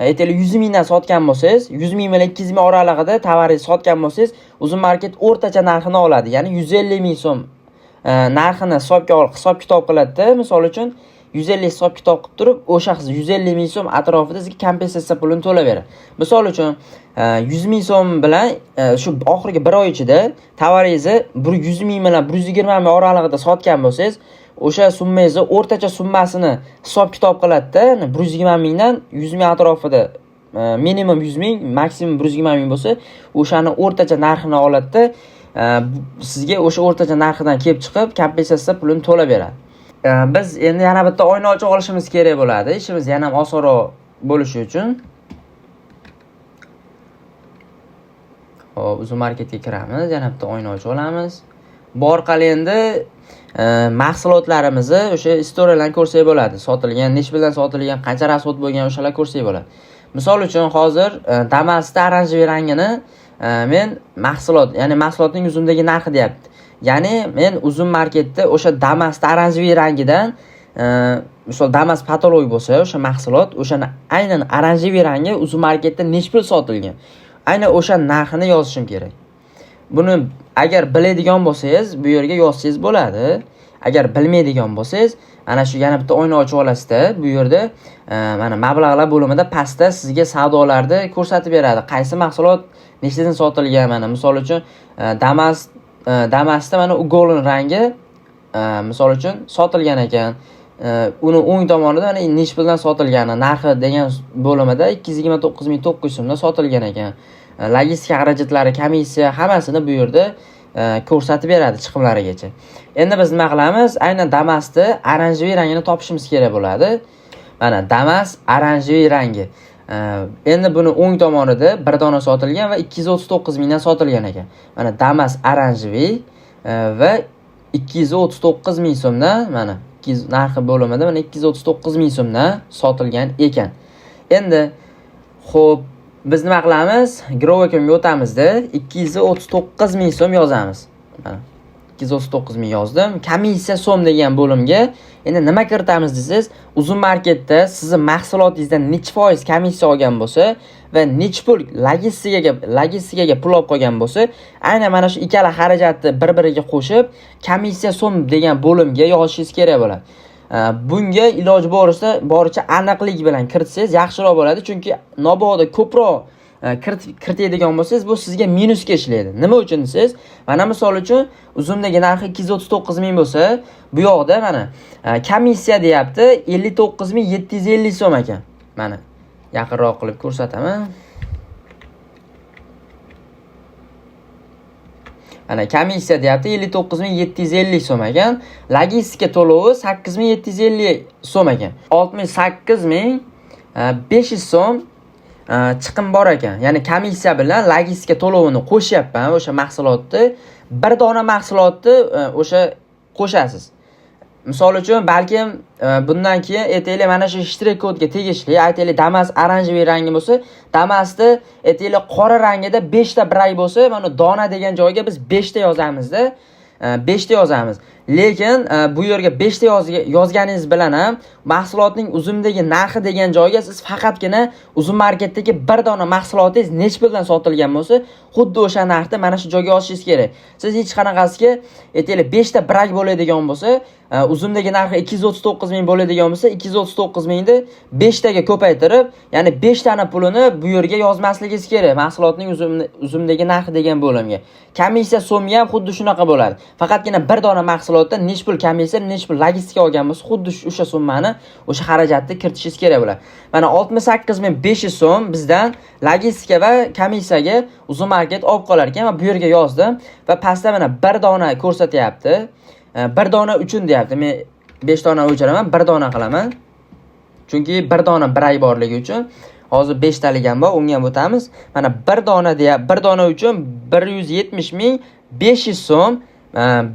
aytaylik 100 mingdan sotgan bo'lsangiz, 100 ming bilan 200 ming oralig'ida tovaringizni sotgan bo'lsangiz, uzun market o'rtacha narxini oladi. Ya'ni 150 ming so'm narxini hisob kitob qiladi. Misol uchun 150 hisob kitob qilib turib, o'sha 150 ming so'm atrofida sizga kompensatsiya pulini to'lab beradi. Misol uchun 100 ming so'm bilan shu oxirgi 1 oy ichida tovaringizni 100 ming bilan 120 ming oralig'ida sotgan bo'lsangiz, o'sha summangizni o'rtacha summasini hisob kitob qiladi-da, 120 mingdan 100 ming atrofida minimum 100 ming, maksimum 120 ming bo'lsa, o'shani o'rtacha narxini oladi-da, sizga o'sha o'rtacha narxidan kelib chiqib, kompensatsiya pulini to'lab beradi. Biz endi yana bitta oyna ochib olishimiz kerak bo'ladi. Ishimiz yana ham osonroq bo'lishi uchun. Xo'p, uzun marketga kiramiz, yana bitta oyna ochib olamiz. Bu orqali endi mahsulotlarimizni o'sha istoriyalarni ko'rsak bo'ladi. Sotilgan, nech puldan sotilgan, qancha rasxod bo'lgan o'shalar ko'rsak bo'ladi. Misol uchun hozir Damas'da oranjiy rangini men ya'ni mahsulotning uzumdagi narxi deyapti. Ya'ni men uzun marketda o'sha Damas'da oranjiy rangidan misol Damas patolog bo'lsa, o'sha mahsulot, o'shani aynan oranjiy rangi uzun marketda nech pul sotilgan, aynan o'sha narxini yozishim kerak. Buni agar biladigan bo'lsangiz, bu yerga yozsangiz bo'ladi. Agar bilmaydigan bo'lsangiz, ana shu yana bitta oyna ochib olasizda, bu yerda mana mablag'lar bo'limida pastda sizga savdolarni ko'rsatib beradi. Qaysi mahsulot nechtadan sotilgan, mana misol uchun Damas'da mana u golden rangi misol uchun sotilgan ekan. Uni o'ng tomonida mana nech puldan sotilgani, narxi degan bo'limida 229.900 so'mdan sotilgan ekan. Logistika xarajatlari, komissiya hammasini bu yerda ko'rsatib beradi chiqimlarigacha. Endi biz nima qilamiz? Aynan Damas'da oranjiy rangini topishimiz kerak bo'ladi. Mana Damas oranjiy rangi. Endi buni o'ng tomonida bir dona sotilgan va 239 mingdan sotilgan ekan. Mana Damas oranjiy va 239 ming so'mdan mana narxi bo'limida mana 239 ming so'mdan sotilgan ekan. Endi xo'p, biz nima qilamiz? Growakomga o'tamizda 239 ming so'm yozamiz. Mana 239 ming yozdim. Komissiya so'm degan bo'limga endi nima kiritamiz desiz, uzun marketda sizning mahsulotingizdan necha foiz komissiya olgan bo'lsa va necha pul logistikaga pul olib qolgan bo'lsa, aynan mana shu ikkala xarajatni bir-biriga qo'shib, komissiya so'm degan bo'limga yozishingiz kerak bo'ladi. Bunga iloji boricha aniqlik bilan kiritsangiz yaxshiroq bo'ladi, chunki mabodo ko'proq kiritadigan bo'lsangiz, bu sizga minusga ishlaydi. Nima uchun desiz? Mana misol uchun uzumdagi narxi 239 ming bo'lsa, bu yoqda mana komissiya deyapti 59750 so'm ekan. Mana yaqinroq qilib ko'rsataman. Mana komissiya deyapti 59750 so'm ekan. Logistika to'lovi 8750 so'm ekan. 68500 so'm chiqim bor ekan. Ya'ni komissiya bilan logistika to'lovini qo'shyapman o'sha mahsulotni. Bir dona mahsulotni o'sha qo'shasiz. Misol uchun balkim bundan keyin aytaylik mana shu ishtirok kodga tegishli, aytaylik Damas oranjiy rangi bo'lsa, Damasda aytaylik qora rangida 5 ta brak bo'lsa, mana dona degan joyga biz 5 ta yozamizda. 5 ta yozamiz. Lekin bu yerga 5 ta yozganingiz bilan ham mahsulotning uzumdagi narxi degan joyga siz faqatgina uzum marketdagi bir dona mahsulotingiz necha puldan sotilgan bo'lsa, xuddi o'sha narxda mana shu joyga yozishingiz kerak. Siz hech qanaqasiga aytaylik 5 ta brak bo'ladigan bo'lsa, uzumdagi narxi 239 ming bo'ladigan bo'lsa, 239 mingni 5 taga ko'paytirib, ya'ni 5 tani pulini bu yerga yozmasligingiz kerak. Mahsulotning uzumdagi narxi degan bo'limga. Komissiya so'mi ham xuddi shunaqa bo'ladi. Faqatgina bir dona mahsulotdan nech pul komissiya, nech pul logistika olgan bo'lsa, xuddi o'sha summani, o'sha xarajatni kiritishingiz kerak bo'ladi. Mana 68500 so'm bizdan logistika va komissiyaga uzum market olib qolar ekan. Men bu yerga yozdim va pastda mana bir dona ko'rsatyapti. Bir dona uchun deyapti. Men 5 dona o'chiraman, bir dona qilaman. Chunki bir dona brak borligi uchun hozir 5 talik ham bor, unga ham o'tamiz. Mana bir dona deyap, bir dona uchun 170.500 so'm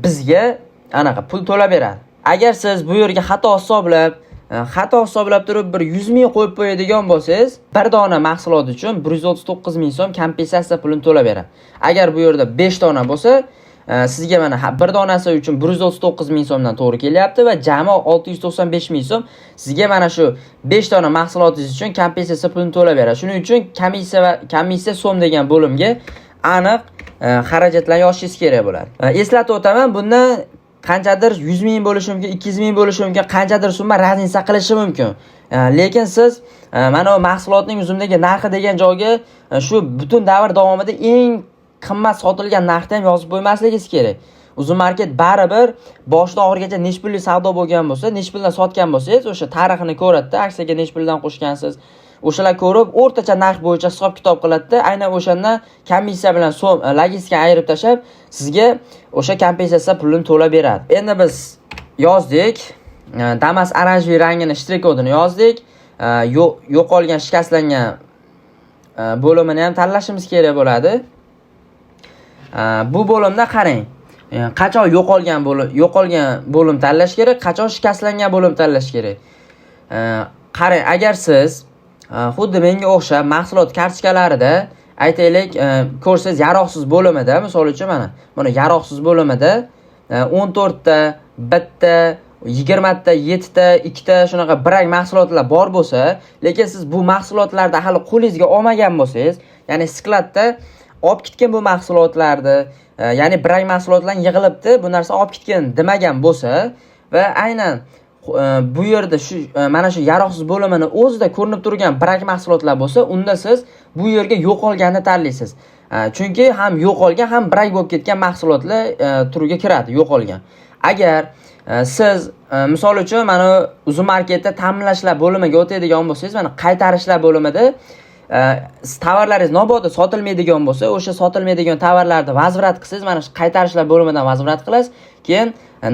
bizga anaqa pul to'lab beradi. Agar siz bu yerga xato hisoblab turib bir 100 ming qo'yib qo'yadigan bo'lsangiz, bir dona mahsulot uchun 139 ming so'm kompensatsiya pulini to'lab beradi. Agar bu yerda 5 dona bo'lsa, sizga mana bir donasi uchun 139 ming so'mdan to'g'ri kelyapti va jami 695 ming so'm sizga mana shu 5 dona mahsulotingiz uchun kompensatsiya pulini to'lab beradi. Shuning uchun komissiya so'm degan bo'limga aniq xarajatlarni yozishingiz kerak bo'ladi. Eslatib o'taman, bundan qanchadir 100 ming bo'lishi mumkin, 200 ming bo'lishi mumkin, qanchadir summa raznica qilishi mumkin. Lekin siz mana bu mahsulotning uzumdagi narxi degan joyga shu butun davr davomida eng qimmat sotilgan narxni ham yozib qo'ymasligingiz kerak. Uzum market baribir boshdan oxirigacha nech pullik savdo bo'lgan bo'lsa, nech puldan sotgan bo'lsangiz, o'sha tarixini ko'radi-da, aksiyaga nech puldan qo'shgansiz. O'shalar ko'rib, o'rtacha narx bo'yicha hisob-kitob qiladi-da, aynan o'shandan komissiya bilan so'm logistikani ayirib tashlab, sizga o'sha kompensatsiya pulini to'lab beradi. Endi biz yozdik. Damas oranjiy rangini shtrek kodini yozdik. Yo'qolgan, shikastlangan bo'limini ham tanlashimiz kerak bo'ladi. Bu bo'limda qarang. Qachon yo'qolgan bo'lim tanlash kerak, qachon shikastlangan bo'lim tanlash kerak. Qarang, agar siz xuddi menga o'xshab mahsulot kartochkalarida aytaylik, ko'rsangiz yaroqsiz bo'limida, misol uchun mana yaroqsiz bo'limida 14 ta, 1 ta, 20 ta, 7 ta, 2 ta shunaqa brak mahsulotlar bor bo'lsa, lekin siz bu mahsulotlarni hali qo'lingizga olmagan bo'lsangiz, ya'ni skladda olib ketgan bu mahsulotlarni, ya'ni brak mahsulotlar yig'ilibdi, bu narsa olib ketgan demagan bo'lsa va aynan bu yerda shu mana shu yaroqsiz bo'limini o'zida ko'rinib turgan brak mahsulotlar bo'lsa, unda siz bu yerga yo'qolganini tanlaysiz. Chunki ham yo'qolgan, ham brak bo'lib ketgan mahsulotlar turiga kiradi, yo'qolgan. Agar siz misol uchun mana uzum marketda ta'minlashlar bo'limiga o'tadigan bo'lsangiz, mana qaytarishlar bo'limida tovarlaringiz nobodda sotilmaydigan bo'lsa, o'sha sotilmaydigan tovarlarni vazrat qilsangiz, mana shu qaytarishlar bo'limidan vazrat qilasiz. Keyin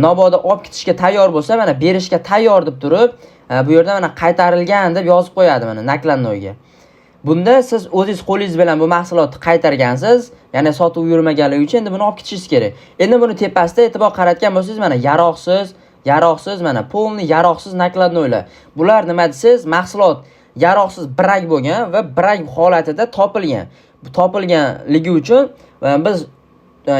nobodda olib ketishga tayyor bo'lsa, mana berishga tayyor deb turib, bu yerda mana qaytarilgan deb yozib qo'yadi mana naklannoyga. Bunda siz o'zingiz qo'lingiz bilan bu mahsulotni qaytargansiz, ya'ni sotib yurmaganligi uchun endi buni olib ketishingiz kerak. Endi buni tepasida e'tibor qaratgan bo'lsangiz, mana yaroqsiz, mana polni yaroqsiz naklannoylar. Bular nima desiz? Mahsulot yaroqsiz brak bo'lgan va brak holatida topilgan. Bu topilganligi uchun biz,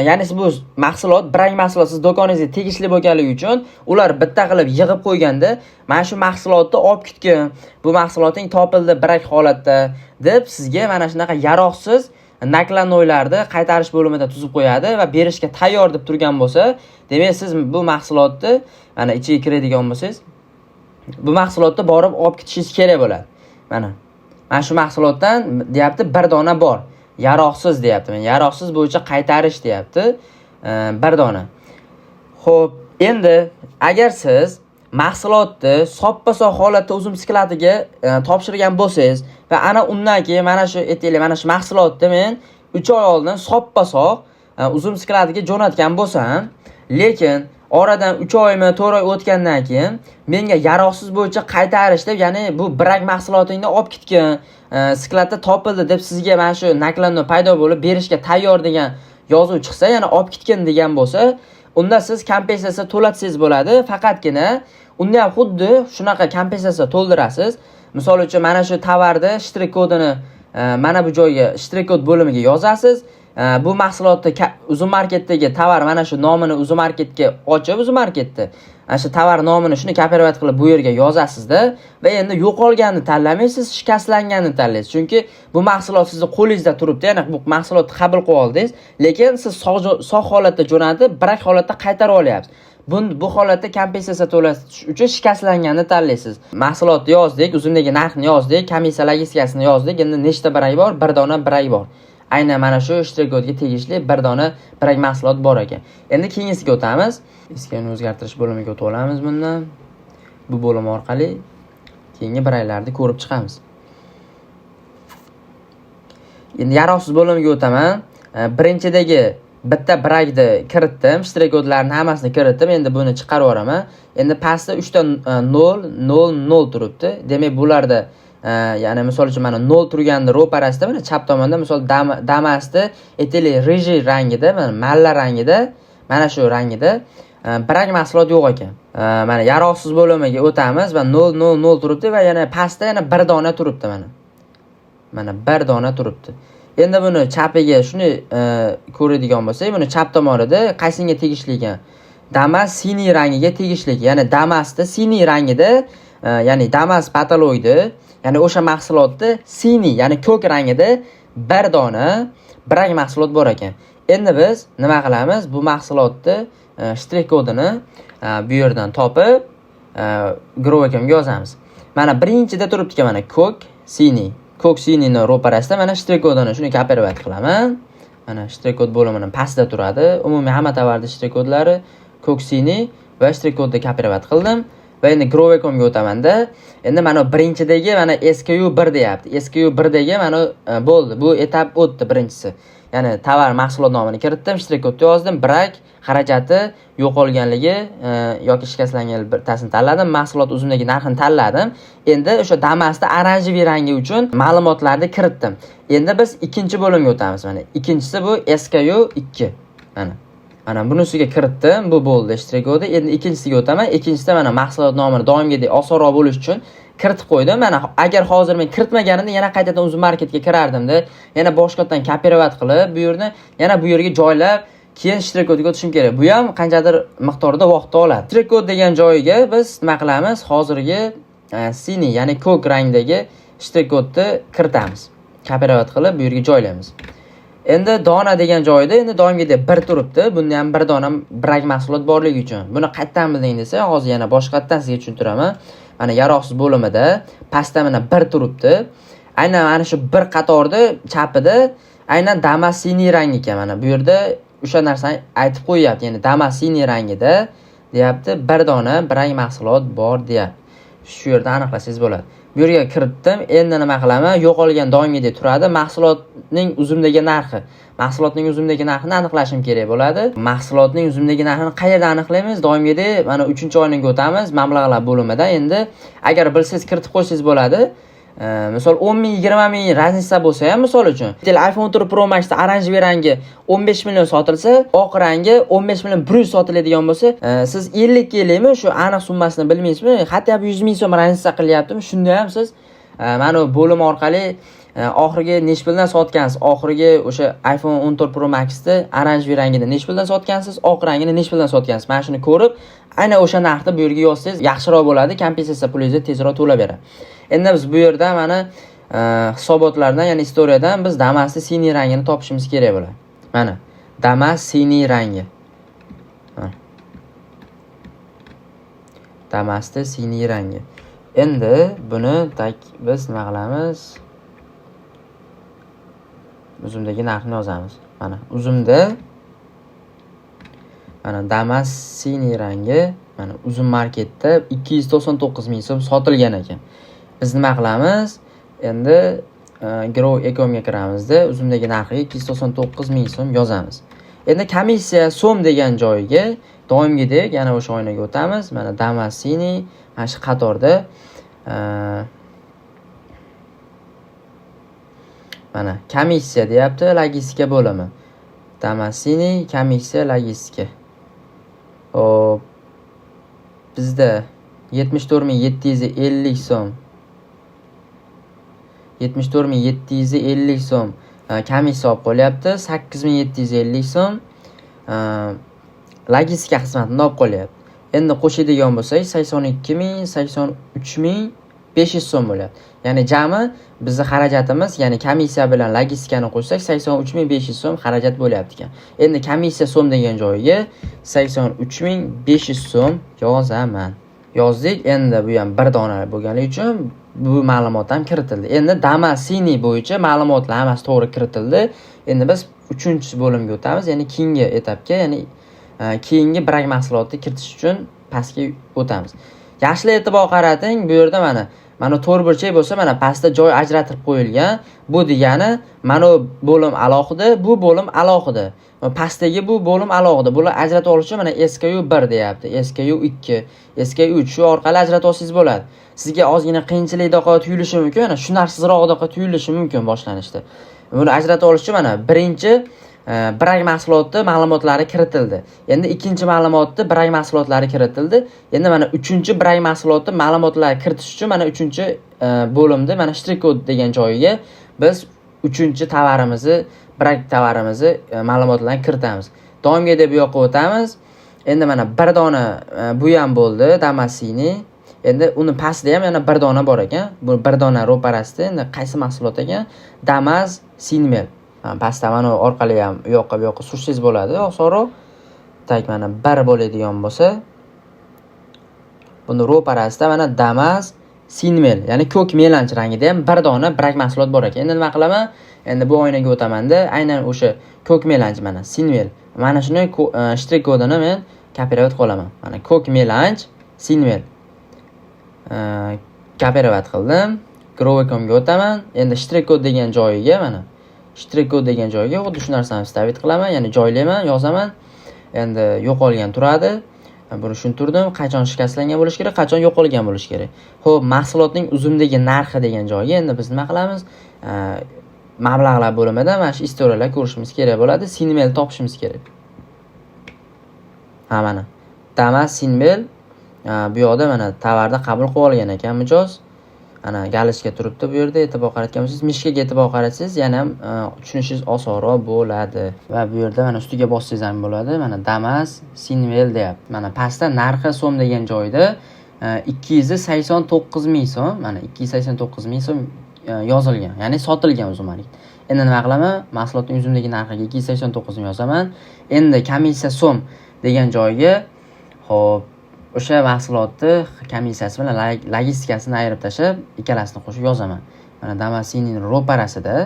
ya'ni bu mahsulot, brak mahsulot siz do'koningizga tegishli bo'lganligi uchun ular bitta qilib yig'ib qo'yganda, mana shu mahsulotni olib ketgan, bu mahsuloting topildi brak holatda deb sizga mana shunaqa yaroqsiz naklannoylarni qaytarish bo'limida tuzib qo'yadi va berishga tayyor deb turgan bo'lsa, demak siz bu mahsulotni mana ichiga kiradigan bo'lsangiz, bu mahsulotni borib olib ketishingiz kerak bo'ladi. Mana shu mahsulotdan deyapti bir dona bor. Yaroqsiz deyapti. Men yaroqsiz bo'yicha qaytarish deyapti. Bir dona. Xo'p, endi agar siz mahsulotni soppa-sog' holatda uzum skladiga topshirgan bo'lsangiz va ana undan keyin mana shu aytaylik, mana shu mahsulotni men 3 oy oldin soppa-sog' uzum skladiga jo'natgan bo'lsam, lekin oradan 3 oymi, 4 oy o'tgandan keyin menga yaroqsiz bo'yicha qaytarish deb, ya'ni bu brak mahsulotingni olib ketgan, skladda topildi deb sizga mana shu naklanma paydo bo'lib berishga tayyor degan yozuv chiqsa, ya'ni olib ketgan degan bo'lsa, unda siz kompensatsiya to'latsangiz bo'ladi. Faqatgina unda ham xuddi shunaqa kompensatsiya to'ldirasiz. Misol uchun mana shu tovarda shtrek kodini mana bu joyga shtrek kod bo'limiga yozasiz. bu mahsulotni uzun marketdagi tovar mana shu nomini uzun marketga ochib uzun marketda ana shu tovar nomini shuni kopirovat qilib bu yerga yozasizda va endi yo'qolganini tanlamaysiz, shikastlanganini tanlaysiz. Chunki bu mahsulot sizning qo'lingizda turibdi, ya'ni bu mahsulotni qabul qilib oldingiz, lekin siz sog' holatda jo'natib, brak holatda qaytarib olyapsiz. Bu holatda kompensatsiya to'lash uchun shikastlanganini tanlaysiz. Mahsulotni yozdik, uzundagi narxni yozdik, komissiya logistikasini yozdik. Endi nechta brak bor? Bir dona brak bor. Aynan mana shu ishtirokga tegishli bir dona brak mahsulot bor ekan. Endi keyingisiga o'tamiz. Eskini o'zgartirish bo'limiga o'tib olamiz bundan. Bu bo'lim orqali keyingi braklarni ko'rib chiqamiz. Endi yaroqsiz bo'limiga o'taman. Birinchidagi bitta brakni kiritdim, ishtiroklarning hammasini kiritdim. Endi buni chiqarib yuboraman. Endi pastda 3 ta 0 0 0 turibdi. Demak, bularda ya'ni misol uchun mana 0 turganda ro'parasida mana chap tomonda misol Damas'da etili riji rangida, mana malla rangida, mana shu rangida brak mahsulot yo'q ekan. Mana yaroqsiz bo'limiga o'tamiz va 0 0 0 turibdi va yana pastda yana bir dona turibdi mana. Mana bir dona turibdi. Endi buni chapiga shuni ko'radigan bo'lsak, buni chap tomonida qaysinga tegishli ekan? Damas siniy rangiga tegishli. Ya'ni Damas'da siniy rangida, ya'ni Damas pataloydi, ya'ni o'sha mahsulotda siniy, ya'ni ko'k rangida bir dona brak mahsulot bor ekan. Endi biz nima qilamiz? Bu mahsulotni shtrix kodini bu yerdan topib, grovekamga yozamiz. Mana birinchida turibdi mana ko'k siniy. Ko'k siniyni ro'parasida mana shtrix kodini shuni kopirovat qilaman. Mana shtrix kod bo'limining pastida turadi. Umumiy hamma tovarning shtrix kodlari ko'k siniy va shtrix kodni kopirovat qildim. Va endi grovekamga o'tamanda, endi mana birinchidagi mana SKU1 deyapti. SKU1dagi mana bo'ldi. Bu etap o'tdi birinchisi. Ya'ni tovar mahsulot nomini kiritdim, shtrix kodni yozdim, brak xarajati yo'qolganligi yoki shikastlangan bittasini tanladim, mahsulot uzundagi narxini tanladim. Endi o'sha Damas'da oranjiy rangi uchun ma'lumotlarni kiritdim. Endi biz ikkinchi bo'limga o'tamiz. Mana ikkinchisi bu SKU2. Mana bunisiga kiritdim, bu bo'ldi shtrix kodi. Endi ikkinchisiga o'taman. Ikkinchisida mana mahsulot nomini doimgidek osonroq bo'lish uchun kiritib qo'ydim. Mana agar hozir men kiritmaganimda yana qaytadan uzun marketga kirardimda, yana boshqatdan kopirovat qilib, bu yerni yana bu yerga joylab, keyin shtrix kodiga o'tishim kerak. Bu ham qanchadir miqdorda vaqt oladi. Shtrix kod degan joyiga biz nima qilamiz? Hozirgi siniy, ya'ni ko'k rangdagi shtrix kodni kiritamiz. Kopirovat qilib bu yerga joylaymiz. Endi dona degan joyda endi doimgidek 1 turibdi. Bunda ham bir dona brak mahsulot borligi uchun. Buni qayerdan bilding desa, hozir yana boshqatdan sizga tushuntiraman. Mana yaroqsiz bo'limida pastda mana 1 turibdi. Aynan mana shu bir qatorda chapida aynan Damas siniy rang ekan. Mana bu yerda o'sha narsani aytib qo'yapti. Ya'ni Damas siniy rangida deyapti, bir dona brak mahsulot bor deyapti. Shu yerda aniqlasangiz bo'ladi. Bu yerga kiritdim. Endi nima qilaman? Yo'qolgan doimgidek turadi. Mahsulotning uzumdagi narxi. Mahsulotning uzumdagi narxini aniqlashim kerak bo'ladi. Mahsulotning uzumdagi narxini qayerda aniqlaymiz? Doimgidek mana 3-oyinga o'tamiz. Mablag'lar bo'limidan. Endi agar bilsangiz kiritib qo'ysangiz bo'ladi. Misol 10 ming, 20 ming raznica bo'lsa ham misol uchun iPhone 14 Pro Max'da oranjiy rangi 15 million sotilsa, oq rangi 15 million 100 sotiladigan bo'lsa, siz 50 kelaymi, shu aniq summasini bilmaysizmi? Hatto 100 ming so'm raznica qilyaptimi? Shunda ham siz mana bo'lim orqali oxirgi nech puldan sotgansiz? Oxirgi o'sha iPhone 14 Pro Max'da oranjiy rangini nech puldan sotgansiz? Oq rangini nech puldan sotgansiz? Mana shuni ko'rib, aynan o'sha narxni bu yerga yozsangiz yaxshiroq bo'ladi. Kompensatsiya pulingizni tezroq to'lab beradi. Endi biz bu yerda mana hisobotlardan, ya'ni istoriyadan biz Damas'da siniy rangini topishimiz kerak bo'ladi. Mana Damas siniy rangi. Damas'da siniy rangi. Endi buni biz nima qilamiz? Uzumdagi narxni yozamiz. Mana uzumda mana Damas siniy rangi mana uzum marketda 299 ming so'm sotilgan ekan. Biz nima qilamiz? Endi grow.comga kiramizda uzumdagi narxiga 299 ming so'm yozamiz. Endi komissiya so'm degan joyiga doimgidek yana o'sha oynaga o'tamiz. Mana Damas siniy mana shu qatorda mana komissiya deyapti, logistika bo'limi. Damas siniy komissiya logistika. Hop. Bizda 74.750 so'm. 74.750 so'm komissiya olib qo'lyapti 8750 so'm. Logistika xizmatini olib qo'lyapti. Endi qo'shadigan bo'lsak 82000, 83500 so'm bo'lyapti. Ya'ni jami bizning xarajatimiz, ya'ni komissiya bilan logistikani qo'shsak 83500 so'm xarajat bo'lyapti ekan. Endi komissiya so'm degan joyiga 83500 so'm yozaman. Yozdik. Endi bu ham bir dona bo'lganligi uchun bu ma'lumot ham kiritildi. Endi Damasini bo'yicha ma'lumotlar hammasi to'g'ri kiritildi. Endi biz 3-bo'limga o'tamiz, ya'ni keyingi etapga, ya'ni keyingi brak mahsulotni kiritish uchun pastga o'tamiz. Yaxshilab e'tibor qarating, bu yerda mana to'rtburchak bo'lsa, mana pastda joy ajratib qo'yilgan. Bu degani mana bo'lim alohida, bu bo'lim alohida. Pastdagi bu bo'lim alohida. Bular ajratib olish uchun mana SKU 1 deyapti, SKU 2, SKU 3 shu orqali ajratib olsangiz bo'ladi. Sizga ozgina qiyinchilikdaqa tuyulishi mumkin, mana shunarsizroqdaqa tuyulishi mumkin boshlanishda. Buni ajratib olish uchun mana birinchi brak mahsuloti ma'lumotlari kiritildi. Endi ikkinchi ma'lumotni brak mahsulotlari kiritildi. Endi mana uchinchi brak mahsuloti ma'lumotlari kiritish uchun mana uchinchi bo'limda mana strik kod degan joyiga biz uchinchi tovarimizni, brak tovarimizni ma'lumotlarni kiritamiz. Doimga deb bu yoqqa o'tamiz. Endi mana bir dona bu ham bo'ldi, Damasini. Endi uni pastida ham yana bir dona bor ekan. Bu bir dona ro'parasida endi qaysi mahsulot ekan? Damas Sinmel. Pastda mana orqali ham bu yoqqa sursangiz bo'ladi. Osonroq. Tak mana 1 bo'ladigan bo'lsa, buni ro'parasida mana Damas Sinmel, ya'ni ko'k melanj rangida ham bir dona brak mahsulot bor ekan. Endi nima qilaman? Endi bu oynaga o'taman-da, aynan o'sha ko'k melanj mana Sinmel. Mana shuni strik kodini men kopировать qilaman. Mana ko'k melanj Sinmel. Kopировать qildim. Grovekomga o'taman. Endi strik kod degan joyiga mana strik kod degan joyiga xuddi shu narsani stavit qilaman, ya'ni joylayman, yozaman. Endi yo'qolgan turadi. Buni tushuntirdim. Qachon shikastlangan bo'lishi kerak, qachon yo'qolgan bo'lishi kerak. Xo'p, mahsulotning uzumdagi narxi degan joyga endi biz nima qilamiz? Mablag'lar bo'limida mana shu istoriyalar ko'rishimiz kerak bo'ladi. Sinmel topishimiz kerak. Mana Damas Sinmel bu yoqda mana tovarda qabul qilib olgan ekan mijoz. Ana galishga turibdi bu yerda, e'tibor qaratgan bo'lsangiz, mishkaga e'tibor qaratsangiz yana ham tushunishingiz osonroq bo'ladi. Va bu yerda mana ustiga bossangiz ham bo'ladi. Mana Damas Sinmel deyapti. Mana pastda narxi so'm degan joyda 289,000 so'm, mana 289,000 so'm yozilgan, ya'ni sotilgan uzumalik. Endi nima qilaman? Mahsulotning uzumdagi narxiga 289,000 yozaman. Endi komissiya so'm degan joyga xo'p o'sha mahsulotni komissiyasi bilan logistikasini ayirib tashlab, ikkalasini qo'shib yozaman. Mana Damasinining ro'parasida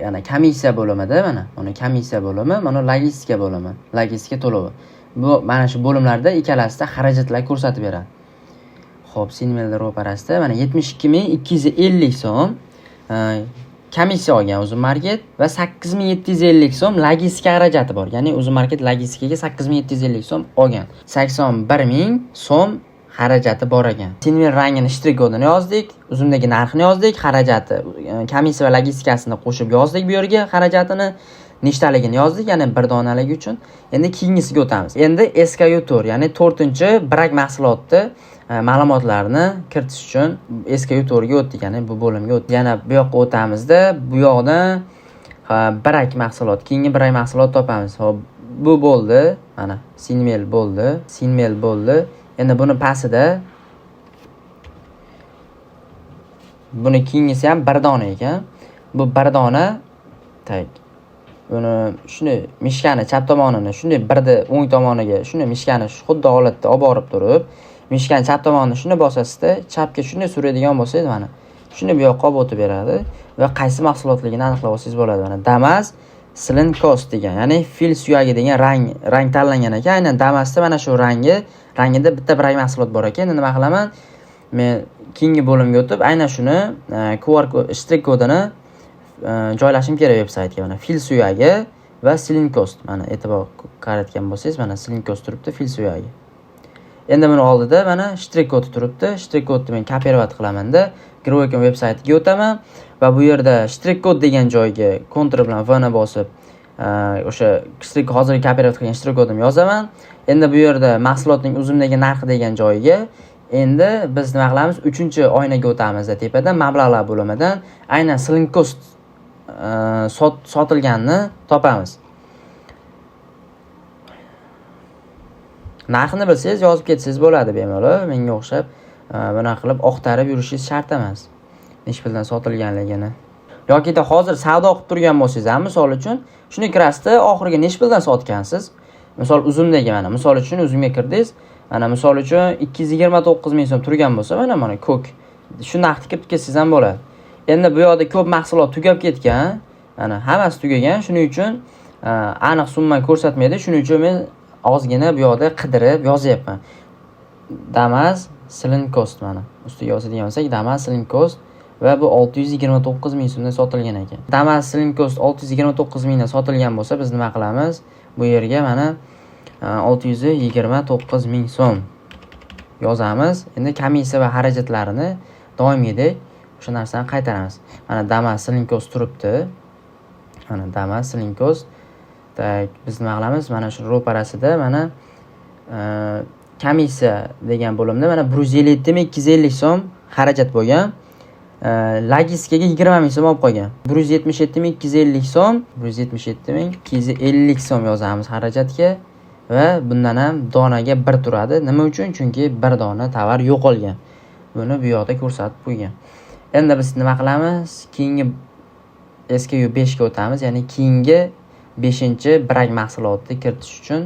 yana komissiya bo'limida mana komissiya bo'limi, mana logistika bo'limi, logistika to'lovi. Bu mana shu bo'limlarda ikkalasida xarajatlar ko'rsatib beradi. Xo'p, Sinmel ro'parasida mana 72,250 so'm komissiya olgan Uzum Market va 8750 so'm logistika xarajati bor. Ya'ni Uzum Market logistikaga 8750 so'm olgan. 81,000 so'm xarajati bor ekan. Sinmel rangini strik kodini yozdik, uzumdagi narxini yozdik, xarajati, komissiya va logistikasini qo'shib yozdik bu yerga, xarajatini nechtaligini yozdik, ya'ni bir donaligi uchun. Endi keyingisiga o'tamiz. Endi SKU 4, ya'ni 4-brak mahsulotni ma'lumotlarni kiritish uchun SKU 4 ga o'tdik, ya'ni bu bo'limga o'tdik. Yana bu yoqqa o'tamizda, bu yoqdan brak mahsulot, keyingi brak mahsulot topamiz. Hop, bu bo'ldi. Mana Sinmel bo'ldi. Endi buni pastida buni keyingisi ham bir dona ekan. Bu bir dona tak. Buni shuni mishkani chap tomonini shunday birda o'ng tomoniga shuni mishkani xuddi holatda olib borib turib, mishkani chap tomonini shuni bosasizda, chapga shunday suradigan bo'lsangiz, mana shuni bu yoqqa olib o'tib beradi va qaysi mahsulotligini aniqlab olsangiz bo'ladi. Mana Damas Slim Cost degan, ya'ni fil suyagi degan rang tanlangan ekan. Aynan Damasda mana shu rangida bitta brak mahsulot bor ekan. Endi nima qilaman? Men keyingi bo'limga o'tib, aynan shuni QR strik kodini joylashim kerak veb-saytga. Mana fil suyagi va Slim Cost. Mana e'tibor qaratgan bo'lsangiz, mana Slim Cost turibdi, fil suyagi. Endi buni oldida mana strik kod turibdi. Strik kodni men kopировать qilaman-da, Grovekom veb-saytiga o'taman va bu yerda strik kod degan joyga Ctrl bilan V ni bosib, o'sha strik hozirgi kopировать qilgan strik kodimni yozaman. Endi bu yerda mahsulotning uzumdagi narxi degan joyiga Endi biz nima qilamiz? 3-oynaga o'tamiz. Tepada mablag'lar bo'limidan aynan Selling Cost sotilganini topamiz. Narxini bilsangiz yozib ketsangiz bo'ladi bemalol. Menga o'xshab bunaqa qilib oqtarib yurishingiz shart emas. Necha puldan sotilganligini. Yoki hozir savdo qilib turgan bo'lsangiz ham, misol uchun shuni kirasida oxiriga necha puldan sotgansiz? Misol uzumdagi mana, misol uchun uzumga kirdingiz. Mana misol uchun 229 ming so'm turgan bo'lsa, mana ko'k. Shu narxni kirib ketsangiz ham bo'ladi. Endi bu yoqda ko'p mahsulot tugab ketgan. Mana hammasi tugagan. Shuning uchun aniq summani ko'rsatmaydi. Shuning uchun men ozgina bu yoqda qidirib yozyapman. Damas Selling Cost mana. Ustiga yozadigan bo'lsak, Damas Selling Cost va bu 629 ming so'mdan sotilgan ekan. Damas Selling Cost 629 mingdan sotilgan bo'lsa, biz nima qilamiz? Bu yerga mana 629 ming so'm yozamiz. Endi komissiya va xarajatlarini doimgidek o'sha narsani qaytaramiz. Mana Damas Selling Cost turibdi. Mana Damas Selling Cost. Biz nima qilamiz? Mana shu ro'parasida mana komissiya degan bo'limda mana 157.250 so'm xarajat bo'lgan. Logistikaga 20 ming so'm olib qo'ygan. 177.250 so'm, 177.250 so'm yozamiz xarajatga va bundan ham donaga 1 turadi. Nima uchun? Chunki 1 dona tovar yo'qolgan. Buni bu yoqda ko'rsatib qo'ygan. Endi biz nima qilamiz? Keyingi SKU 5 ga o'tamiz, ya'ni keyingi 5-birak mahsulotni kiritish uchun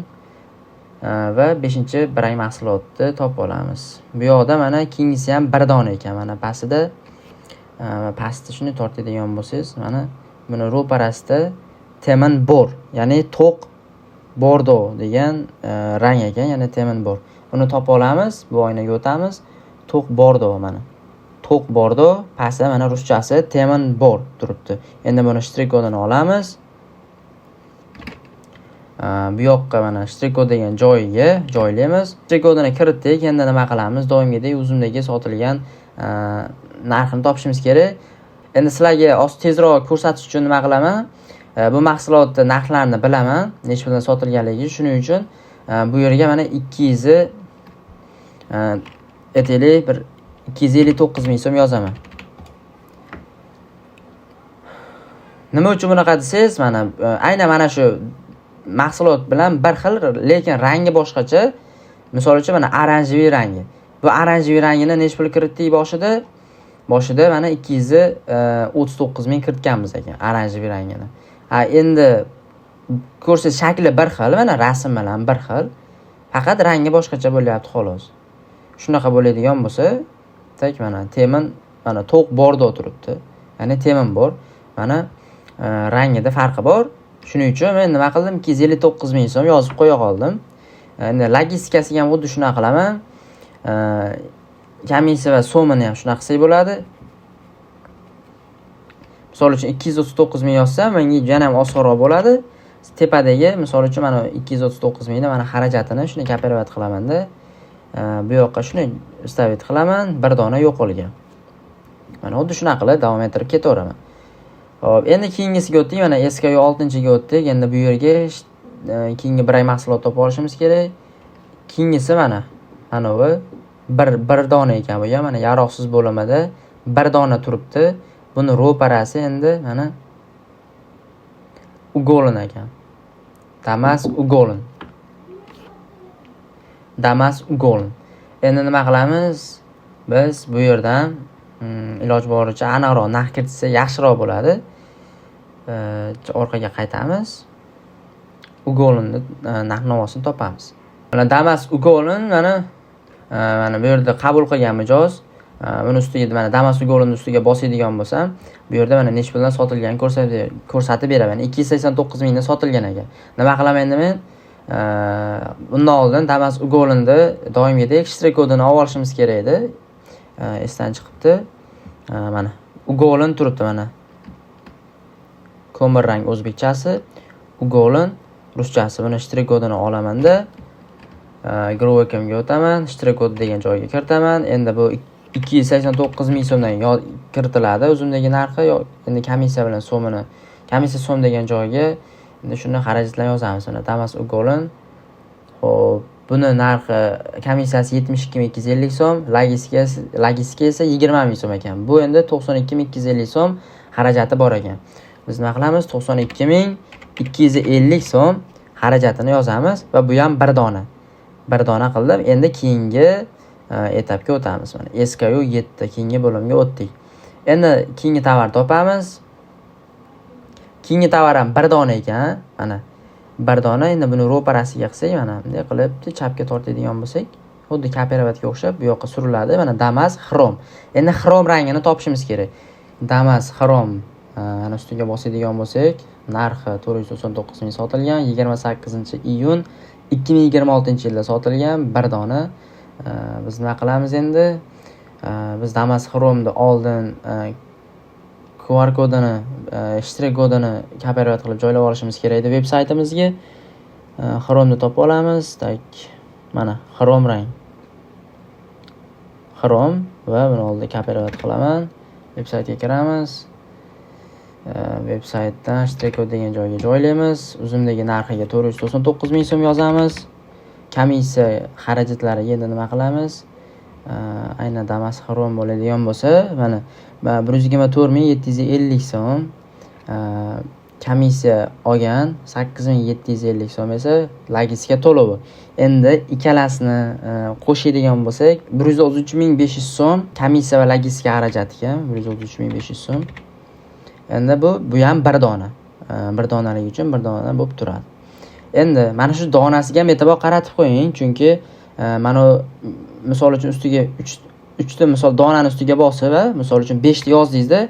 va 5-birak mahsulotni topib olamiz. Bu yoqda mana keyingisi ham 1 dona ekan. Mana pastda shuni tortadigan bo'lsangiz, mana buni ro'parasida Temin bor, ya'ni to'q bordo degan rang ekan, ya'ni Temin bor. Buni topib olamiz, bu oynaga o'tamiz. To'q bordo mana. To'q bordo, pastda mana ruschasi Temin bor turibdi. Endi buni shtrix kodini olamiz. Bu yoqqa mana shtrix kod degan joyiga joylaymiz. Shtrix kodini kiritdik. Endi nima qilamiz? Doimgidek uzumdagi sotilgan narxini topishimiz kerak. Endi sizlarga tezroq ko'rsatish uchun nima qilaman? Bu mahsulotning narxlarini bilaman, necha puldan sotilganligi. Shuning uchun bu yerga mana 200 aytaylik bir 259 ming so'm yozaman. Nima uchun bunaqa desangiz, aynan mana shu mahsulot bilan bir xil, lekin rangi boshqacha. Misol uchun mana oranjiviy rangi. Bu oranjiviy rangini necha pul kiritdik boshida mana 239 ming kiritganmiz ekan oranjiviy rangini. Endi ko'rsangiz shakli bir xil, mana rasm bilan bir xil. Faqat rangi boshqacha bo'lyapti xolos. Shunaqa bo'ladigan bo'lsa, tak mana Temin mana to'q bordo turibdi. Ya'ni Temin bor. Mana rangida farqi bor. Shuning uchun men nima qildim? 259 ming so'm yozib qo'ya qoldim. Endi logistikasiga ham xuddi shunaqa qilaman. Komissiya va so'mini ham shunaqa qilsak bo'ladi. Misol uchun 239 ming yozsam, menga yana ham osonroq bo'ladi. Tepadagi misol uchun mana 239 mingni mana xarajatini shuni kopirovat qilaman-da. Bu yoqqa shuni stavit qilaman, 1 dona yo'qolgan. Mana xuddi shunaqa qilib davom ettirib ketaveraman. Xo'p, endi keyingisiga o'tdik. Mana SKU 6-ga o'tdik. Endi bu yerga keyingi biray mahsulot topib olishimiz kerak. Keyingisi mana bu bir dona ekan bu. Mana yaroqsiz bo'limida 1 dona turibdi. Buni ro'parasi endi mana Ugolin ekan. Damas Ugolin. Damas Ugolin. Endi nima qilamiz? Biz bu yerdan iloj boricha aniqroq narx kiritsa yaxshiroq bo'ladi. Orqaga qaytamiz. Ugolinni narx-navosini topamiz. Mana Damas Ugolin mana bu yerda qabul qilgan mijoz. Buni ustiga mana Damas Ugolinning ustiga bosadigan bo'lsam, bu yerda mana necha puldan sotilganini ko'rsatib beraman. 289 mingdan sotilgan ekan. Nima qilaman endi men? Bundan oldin Damas Ugolinni doimgidek shtrix kodini olib olishimiz kerak edi. Esdan chiqibdi. Mana Ugolin turibdi mana. Ko'mir rang o'zbekchasi, Ugolin ruschasi. Buni shtrix kodini olaman-da. Grovekimga o'taman, shtrix kod degan joyga kiritaman. Endi bu 289 ming so'mdan kiritiladi o'zimdagi narxi. Endi komissiya bilan so'mini, komissiya so'm degan joyga endi shuni xarajatlarni yozamiz. Mana Damas Ugolin. Xo'p, Buni narxi komissiyasi 72.250 so'm, logistika esa 20.000 so'm ekan. Bu endi 92.250 so'm xarajati bor ekan. Biz nima qilamiz? 92.250 so'm xarajatini yozamiz va bu ham bir dona. Bir dona qildim. Endi keyingi etapga o'tamiz. Mana SKU 7 keyingi bo'limga o'tdik. Endi keyingi tovar topamiz. Keyingi tovar ham bir dona ekan. Mana bir dona. Endi buni ro'parasiga qilsak, mana bunday qilib chapga tortadigan bo'lsak, xuddi kooperativga o'xshab bu yoqqa suriladi. Mana Damas xrom. Endi xrom rangini topishimiz kerak. Damas xrom ana ustiga bosadigan bo'lsak, narxi 499 ming sotilgan, 28-iyun 2026-yilda sotilgan bir dona. Biz nima qilamiz endi? Biz Damas xromni oldin QR kodini, ishtirak kodini kopyalat qilib joylab olishimiz kerak edi veb saytimizga. Xromni topib olamiz. Tak, mana xrom rang. Xrom va buni oldin kopyalat qilaman. Veb saytga kiramiz. Veb saytdan ishtirak kod degan joyga joylaymiz. Uzumdagi narxiga 499 ming so'm yozamiz. Komissiya xarajatlariga endi nima qilamiz? Aynan Damas xrom bo'ladigan bo'lsa, mana 124.750 so'm komissiya olgan, 8.750 so'm esa logistika to'lovi. Endi ikkalasini qo'shadigan bo'lsak, 133.500 so'm komissiya va logistika xarajati ekan, 133.500 so'm. Endi bu ham bir dona. Bir donalik uchun bir dona bo'lib turadi. Endi mana shu donasiga ham e'tibor qaratib qo'ying, chunki mana misol uchun ustiga 3 ta misol donani ustiga bosib va misol uchun 5 ta yozdingizda,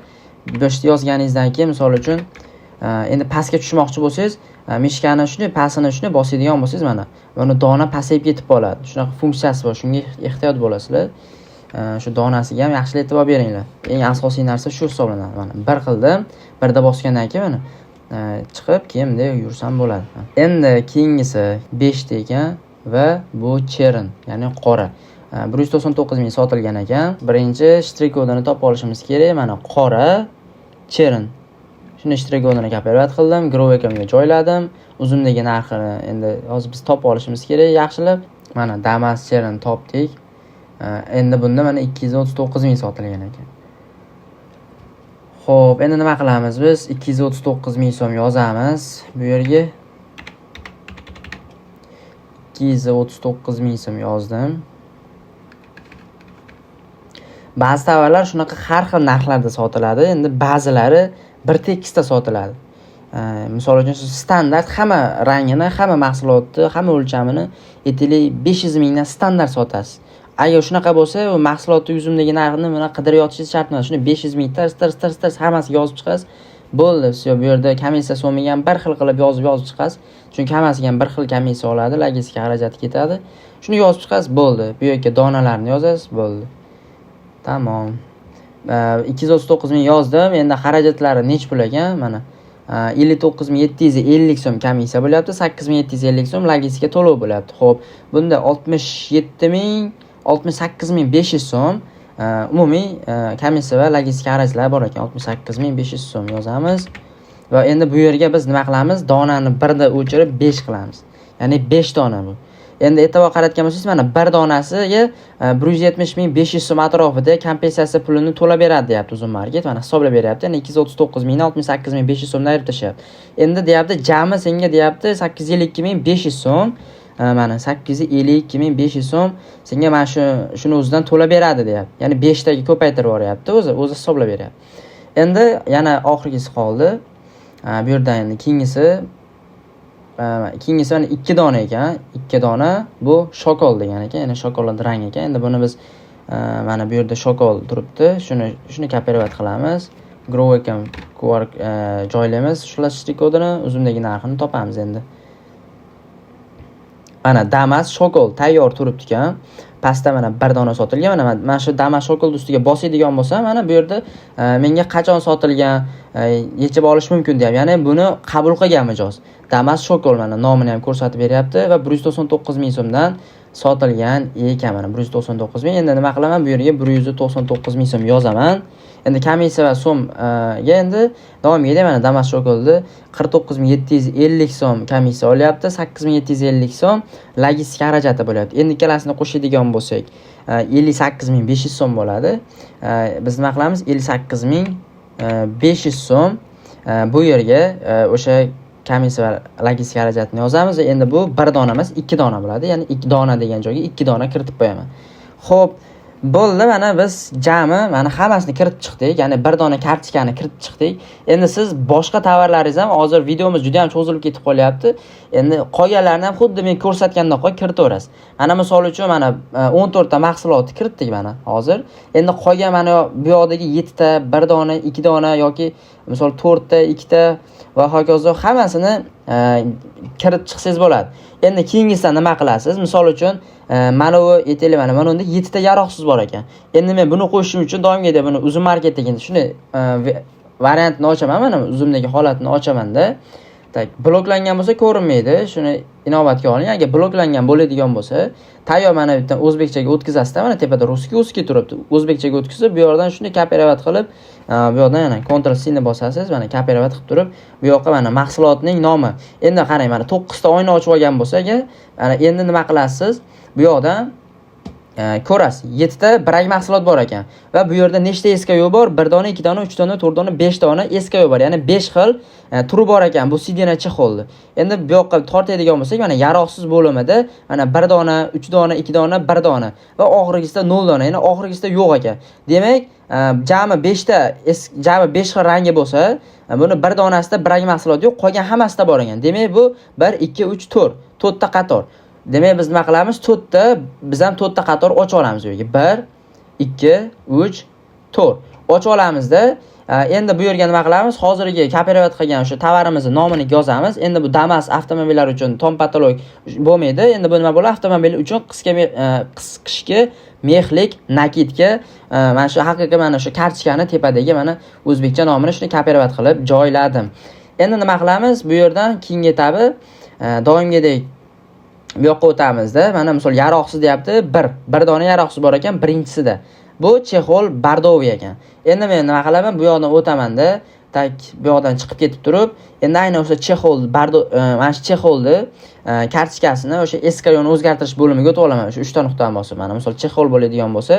5 ta yozganingizdan keyin misol uchun endi pastga tushmoqchi bo'lsangiz, mishkani shuni pastini shuni bosadigan bo'lsangiz, mana buni dona pasayib ketib qoladi. Shunaqa funksiyasi bor, shunga ehtiyot bo'lasizlar. Shu donasiga ham yaxshi e'tibor beringlar. Eng asosiy narsa shu hisoblanadi. Mana bir qildim, birda bosgandan keyin mana chiqib keyin bunday yursam bo'ladi. Endi keyingisi 5 ta ekan va bu cherin, ya'ni qora. 199 ming sotilgan ekan. Birinchi ishtirak kodini topib olishimiz kerak. Mana qora cherin. Shuni ishtirak kodini kopyalat qildim, Growekimga joyladim. Uzumdagi narxini endi hozir biz topib olishimiz kerak yaxshilab. Mana Damas cherin topdik. Endi bunda mana 239 ming sotilgan ekan. Xo'p, endi nima qilamiz biz? 239 ming so'm yozamiz. Bu yerga 239 ming so'm yozdim. Ba'zi tovarlar shunaqa har xil narxlarda sotiladi. Endi ba'zilari bir tekisda sotiladi. Misol uchun siz standart hamma rangini, hamma mahsulotni, hamma o'lchamini aytaylik 500 mingdan standart sotasiz. Agar shunaqa bo'lsa, u mahsulotning uzumdagi narxini mana qidirib yotishingiz shart emas. Shuni 500 ming tars hammasiga yozib chiqasiz. Bo'ldi, siz bu yerda komissiya so'miga ham bir xil qilib yozib chiqasiz. Chunki hammasiga ham bir xil komissiya oladi, logistika xarajati ketadi. Shuni yozib chiqasiz, bo'ldi. Bu yerga donalarni yozasiz, bo'ldi. Tamom. 239 ming yozdim. Endi xarajatlari nech pul ekan? Mana 59.750 so'm komissiya bo'lyapti, 8.750 so'm logistika to'lov bo'lyapti. Xo'p, bunda 68.500 so'm umumiy komissiya va logistika xarajatlari bor ekan. 68.500 so'm yozamiz. Va endi bu yerga biz nima qilamiz? Donani birda o'chirib 5 qilamiz. Ya'ni 5 dona bu. Endi e'tibor qaratgan bo'lsangiz, mana bir donasiga 170.500 so'm atrofida kompensatsiya pulini to'lab beradi deyapti Uzum Market. Mana hisoblab beryapti. Ya'ni 239 mingdan 68.500 so'mdan ayirib tashyapti. Endi deyapti, jami senga deyapti 852.500 so'm. Mana 852.500 so'm senga mana shuni o'zidan to'lab beradi deyapti. Ya'ni 5 taga ko'paytirib boryapti, o'zi hisoblab beryapti. Endi yana oxirgisi qoldi. Bu yerdan endi keyingisi mana 2 dona ekan. 2 dona bu shokol degan ekan, ya'ni shokolad rang ekan. Endi buni biz mana bu yerda shokol turibdi. Shuni kopyalat qilamiz. Growekem QR joylaymiz. Shlashtrik kodini, uzumdagi narxini topamiz endi. Mana Damas shokol tayyor turibdi ekan. Pastda mana bir dona sotilgan. Mana shu Damas shokol ustiga bosadigan bo'lsa, mana bu yerda menga qachon sotilgan yechib olish mumkin deyapti. Ya'ni buni qabul qilgan mijoz. Damas shokol mana nomini ham ko'rsatib beryapti va 199 ming so'mdan sotilgan ekan. Mana 199 ming. Endi nima qilaman? Bu yerga 199 ming so'm yozaman. Endi komissiya va so'mga endi davomiga mana Damas shokoladi 49750 so'm komissiya olyapti, 8750 so'm logistika xarajati bo'lyapti. Endi ikkalasini qo'shadigan bo'lsak 58500 so'm bo'ladi. Biz nima qilamiz? 58500 so'm bu yerga o'sha komissiya va logistika xarajatini yozamiz. Endi bu bir dona emas, 2 dona bo'ladi. Ya'ni 2 dona degan joyga 2 dona kiritib qo'yaman. Xo'p, bo'ldi, mana biz jami mana hammasini kiritib chiqdik. Ya'ni bir dona kartochkani kiritib chiqdik. Endi siz boshqa tovarlaringiz ham hozir videomiz juda ham cho'zilib ketib qolyapti. Endi qolganlarini ham xuddi men ko'rsatgandek kiritaverasiz. Mana misol uchun mana 14 ta mahsulotni kiritdik mana hozir. Endi qolgan mana bu yoqdagi 7 ta, 1 dona, 2 dona yoki misol 4 ta, 2 ta va hokazo hammasini kiritib chiqsangiz bo'ladi. Endi keyingisida nima qilasiz? Misol uchun mana bu aytaylik mana bunda 7 ta yaroqsiz bor ekan. Endi men buni qo'yishim uchun doimgidek buni uzum marketdagi shuni variantini ochaman, mana uzumdagi holatini ochaman-da. Tak, bloklangan bo'lsa ko'rinmaydi. Shuni inobatga oling. Agar bloklangan bo'ladigan bo'lsa, tayyor mana bu yerdan o'zbekchaga o'tkazasiz. Mana tepada ruskiy turibdi. O'zbekchaga o'tkazib, bu yerdan shuni kopirovat qilib, bu yerdan yana Ctrl C ni bosasiz, mana kopirovat qilib turib, bu yoqqa mana mahsulotning nomi. Endi qarang, mana 9 ta oyna ochib olgan bo'lsa, mana endi nima qilasiz? Bu yoqdan ko'rasiz, 7 ta brak mahsulot bor ekan va bu yerda nechta SKU bor? 1 dona, 2 dona, 3 dona, 4 dona, 5 dona SKU bor. Ya'ni 5 xil turi bor ekan bu sidina chexolni. Endi bu yoqqa tortadigan bo'lsak, mana yaroqsiz bo'limida mana 1 dona, 3 dona, 2 dona, 1 dona va oxirgisida 0 dona, ya'ni oxirgisida yo'q ekan. Demak, jami 5 ta, jami 5 xil rangi bo'lsa, buni 1 donasida brak mahsulot yo'q, qolgan hammasida bor ekan. Demak, bu 1 2 3 4, 4 ta qator. Demak, biz nima qilamiz? 4 ta, biz ham 4 ta qator ocha olamiz bu yerga. 1 2 3 4 ocha olamizda. Endi bu yerga nima qilamiz? Hozirgi kopirovat qilgan o'sha tovarimizning nomini yozamiz. Endi bu Damas avtomobillar uchun tom patolog bo'lmaydi. Endi bu nima bo'ladi? Avtomobil uchun qishki mexlik nakitka. Mana shu haqiqiy mana shu kartochkani tepadagi mana o'zbekcha nomini shuni kopirovat qilib joyladim. Endi nima qilamiz? Bu yerdan keyingi etabi doimgidek bu yoqqa o'tamizda. Mana misol yaroqsiz deyapti. 1 dona yaroqsiz bor ekan birinchisida. Bu chexol bardoviy ekan. Endi men nima qilaman? Bu yoqdan o'taman-da, tak bu yoqdan chiqib ketib turib, endi aynan o'sha chexol mana shu chexolni kartochkasini o'sha SKUni o'zgartirish bo'limiga o'tib olaman. O'sha 3 ta nuqtani bosaman. Mana misol chexol bo'ladigan bo'lsa,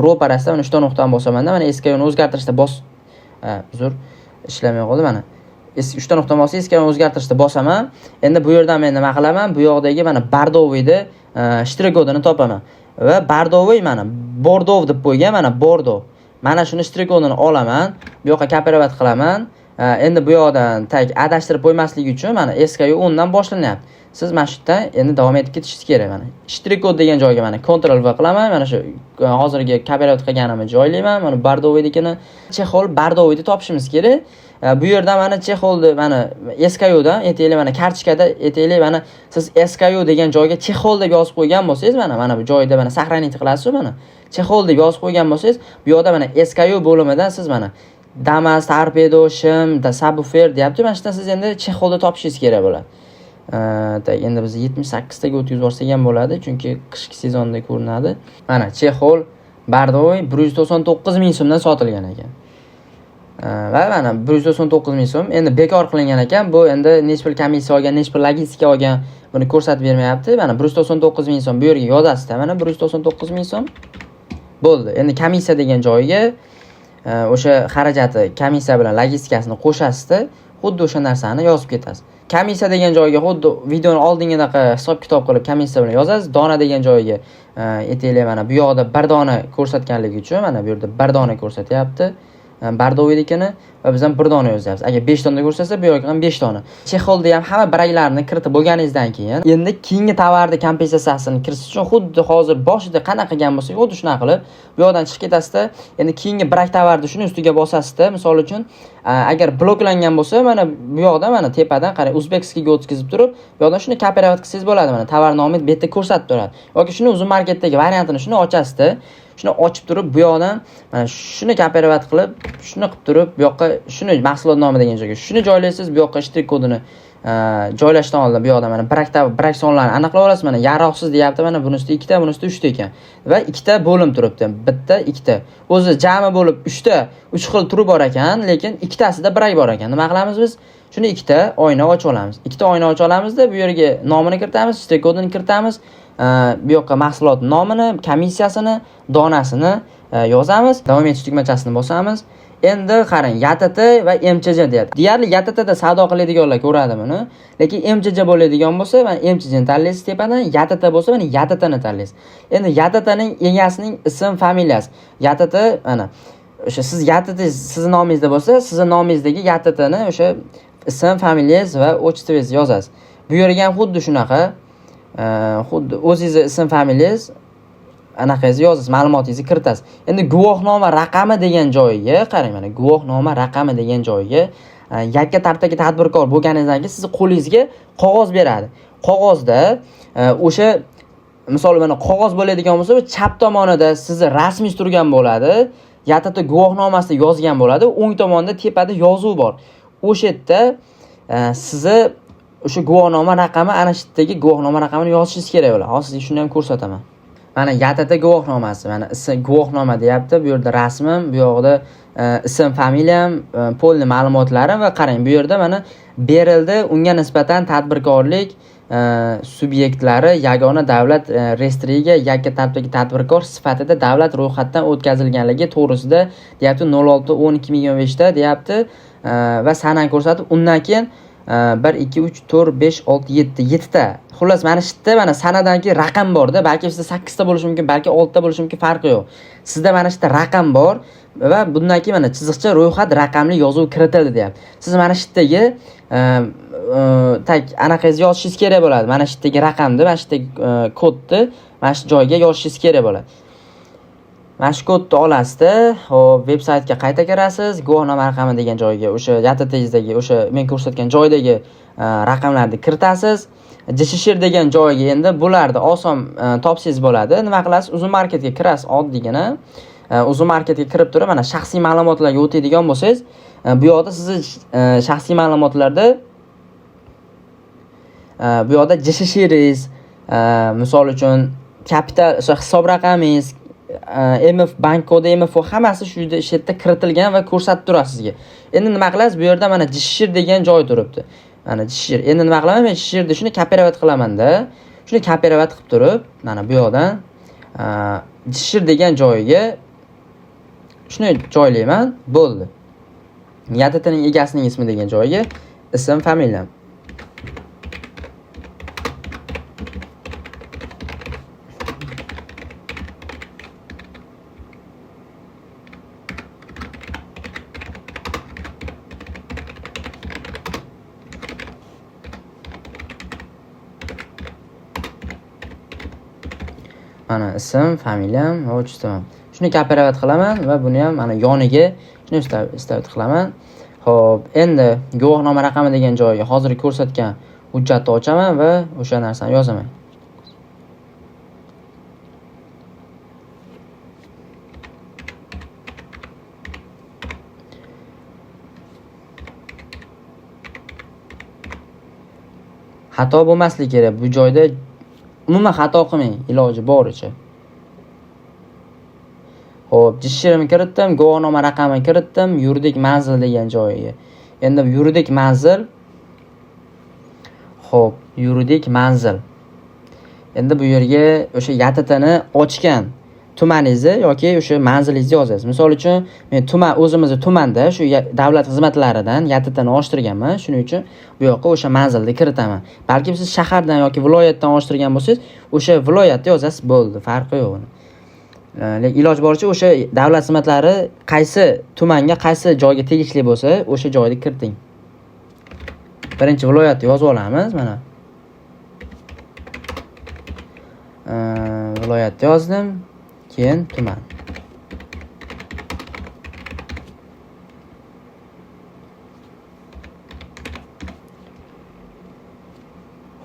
ro'parasida mana 3 ta nuqtani bosaman-da, mana SKUni o'zgartirishda uzr, ishlamay qoldi mana. 3 ta nuqta bosib SKUni o'zgartirishda bosaman. Endi bu yerdan men nima qilaman? Bu yoqdagi mana bardoviyni shtrix-kodini topaman. Va bardoviy mana bordov deb qo'ygan, mana bordo. Mana shuni shtrix-kodini olaman, bu yoqqa kopirovat qilaman. Endi bu yoqdan tak adashtirib qo'ymaslik uchun mana SKU 10 dan boshlanyapti. Siz mana shu yerdan endi davom etib ketishingiz kerak mana. Shtrix-kod degan joyga mana Ctrl V qilaman. Mana shu hozirgi kopirovat qilganimni joylayman. Mana bardoviydikini chexol bardoviyni topishimiz kerak. Bu yerda mana chexolni mana SKU dan aytaylik mana kartochkada aytaylik mana siz SKU degan joyga chexol deb yozib qo'ygan bo'lsangiz mana bu joyda mana saqlanib qilasiz mana chexol deb yozib qo'ygan bo'lsangiz bu yoqda mana SKU bo'limidan siz mana Damas, Torpedo, Shim, Subwoofer deyapti. Mana shundan siz endi chexolni topishingiz kerak bo'ladi. Endi biz 78 taga o'tkazib yuborsak ham bo'ladi, chunki qishki sezonda ko'rinadi. Mana chexol bardoviy 199 ming so'mdan sotilgan ekan. Va mana 199 ming so'm endi bekor qilingan ekan. Bu endi nech pul komissiya olgan, nech pul logistika olgan buni ko'rsatib bermayapti. Mana 199 ming so'm bu yerga yozasiz-da. Mana 199 ming so'm bo'ldi. Endi komissiya degan joyiga o'sha xarajati, komissiya bilan logistikasini qo'shasiz-da, xuddi o'sha narsani yozib ketasiz. Komissiya degan joyiga xuddi videoni oldingidaqa hisob-kitob qilib komissiya bilan yozasiz. Dona degan joyiga aytaylik mana bu yoqda 1 dona ko'rsatganligi uchun mana bu yerda 1 dona ko'rsatyapti. Bardoviydikini va biz ham 1 dona yozyapmiz. Agar 5 dona ko'rsatsa, bu yoqqa ham 5 dona. Chexolda ham hamma braklarni kiritib bo'lganingizdan keyin, endi keyingi tovarni kompensatsiyasini kiritish uchun xuddi hozir boshida qanaqa qilgan bo'lsak, xuddi shunaqa qilib bu yoqdan chiqib ketasizda, endi keyingi brak tovarni shuni ustiga bosasizda, misol uchun agar bloklangan bo'lsa, mana bu yoqda mana tepadan qarang, Uzbekskiga o'tkazib turib, bu yoqdan shuni kopirovat qilsangiz bo'ladi. Mana tovar nomini bu yerda ko'rsatib turadi. Yoki shuni uzun marketdagi variantini shuni ochasizda, shuni ochib turib bu yoqdan mana shuni kopirovat qilib, shuni qilib turib bu yoqqa shuni mahsulot nomi degan joyga shuni joylaysiz, bu yoqqa shtrix kodini joylashdan oldin bu yoqda mana brak sonlarini aniqlab olasiz. Mana yaroqsiz deyapti. Mana bunisida 2 ta, bunisida 3 ta ekan. Va 2 ta bo'lim turibdi. Bitta, 2 ta. O'zi jami bo'lib 3 ta, 3 xil turi bor ekan, lekin ikkitasida brak bor ekan. Nima qilamiz biz? Shuni 2 ta oyna ochib olamiz. 2 ta oyna ochib olamizda, bu yerga nomini kiritamiz, stek kodini kiritamiz. Bu yoqqa mahsulot nomini, komissiyasini, donasini yozamiz. Davom etish tugmachasini bosamiz. Endi qarang, YTT va MCJ deyapti. Deyarli YTTda savdo qiladiganlar ko'radi buni. Lekin MCJ bo'ladigan bo'lsa, mana MCJni tanlaysiz tepadan, YTT bo'lsa, mana YTTni tanlaysiz. Endi YTTning egasining ism, familiyasi. YTT mana o'sha siz YTT siz nomingizda bo'lsa, sizning nomingizdagi YTTni o'sha ism, familiyangiz va otchestvoingizni yozasiz. Bu yerga ham xuddi shunaqa, xuddi o'zingizning ism, familiyangiz anaqangizni yozasiz, ma'lumotingizni kiritasiz. Endi guvohnoma raqami degan joyiga qarang, mana guvohnoma raqami degan joyiga yakka tartibdagi tadbirkor bo'lganingizdan keyin sizni qo'lingizga qog'oz beradi. Qog'ozda o'sha misol mana qog'oz bo'ladigan bo'lsa, chap tomonida sizni rasmingiz turgan bo'ladi. YTT guvohnomasida yozgan bo'ladi. O'ng tomonda tepada yozuv bor. O'sha yerda sizni o'sha guvohnoma raqami, ana shu yerdagi guvohnoma raqamini yozishingiz kerak bo'ladi. Hozir sizga shuni ham ko'rsataman. Mana YTT guvohnomasi, mana ism guvohnoma deyapti. Bu yerda rasmim, bu yoqda ism, familiyam, polni ma'lumotlarim va qarang, bu yerda mana berildi, unga nisbatan tadbirkorlik subyektlari yagona davlat reyestriga yakka tartibdagi tadbirkor sifatida davlat ro'yxatdan o'tkazilganligi to'g'risida deyapti. 06/12/2025 da deyapti va sanani ko'rsatib, undan keyin 1 2 3 4 5 6 7 7 ta. Xullas mana shu yerda mana sanadan keyin raqam borda, balki sizda 8 ta bo'lishi mumkin, balki 6 ta bo'lishi mumkin, farqi yo'q. Sizda mana shu yerda raqam bor va bundan keyin mana chiziqcha ro'yxat raqamli yozuv kiritildi deyapti. Siz mana shu yerdagi tak anaqangizni yozishingiz kerak bo'ladi. Mana shu yerdagi raqamni, mana shu yerdagi kodni mana shu joyga yozishingiz kerak bo'ladi. Mana shu kodni olasizda, hop, veb-saytga qayta kirasiz, guvohnoma raqami degan joyga, o'sha YTTingizdagi, o'sha men ko'rsatgan joydagi raqamlarni kiritasiz. JSHIR degan joyga endi bularni oson topsangiz bo'ladi. Nima qilasiz? Uzun marketga kirasiz, oddiygina. Uzun marketga kirib turib, mana shaxsiy ma'lumotlarga o'tadigan bo'lsangiz, bu yoqda sizni shaxsiy ma'lumotlarda bu yoqda JSHIRingiz, misol uchun kapital, o'sha hisob raqamingiz, MF bank kodi, MFO hammasi shu yerda kiritilgan va ko'rsatib turadi sizga. Endi nima qilasiz? Bu yerda mana JSHIR degan joy turibdi. Mana JSHIR. Endi nima qilaman? Men JSHIRni shuni kopировать qilaman-da. Shuni kopировать qilib turib, mana bu yoqdan JSHIR degan joyiga shuni joylayman, bo'ldi. YTTning egasining ismi degan joyiga ism, familiyam. Mana ism, familiyam va otchestvoim. Shuni kopировать qilaman va buni ham mana yoniga shuni vставить qilaman. Xo'p, endi guvohnoma raqami degan joyga hozir ko'rsatgan hujjatni ochaman va o'sha narsani yozaman. Xato bo'lmasligi kerak. Bu joyda umuman xato qilmang, iloji boricha. Xo'p, JSHIRni kiritdim, guvohnoma raqamini kiritdim, yuridik manzil degan joyiga. Endi yuridik manzil. Xo'p, yuridik manzil. Endi bu yerga o'sha YTTni ochgan tumaningizni yoki o'sha manzilingizni yozasiz. Misol uchun, men tuman o'zimizni tumanda shu davlat xizmatlaridan YTTni ochtirganman. Shuning uchun bu yoqqa o'sha manzilni kiritaman. Balki siz shahardan yoki viloyatdan ochtirgan bo'lsangiz, o'sha viloyatni yozasiz, bo'ldi, farqi yo'q. Lekin iloj boricha o'sha davlat xizmatlari qaysi tumanga, qaysi joyga tegishli bo'lsa, o'sha joyni kiriting. Birinchi viloyatni yozib olamiz, mana. Viloyatni yozdim, keyin tuman.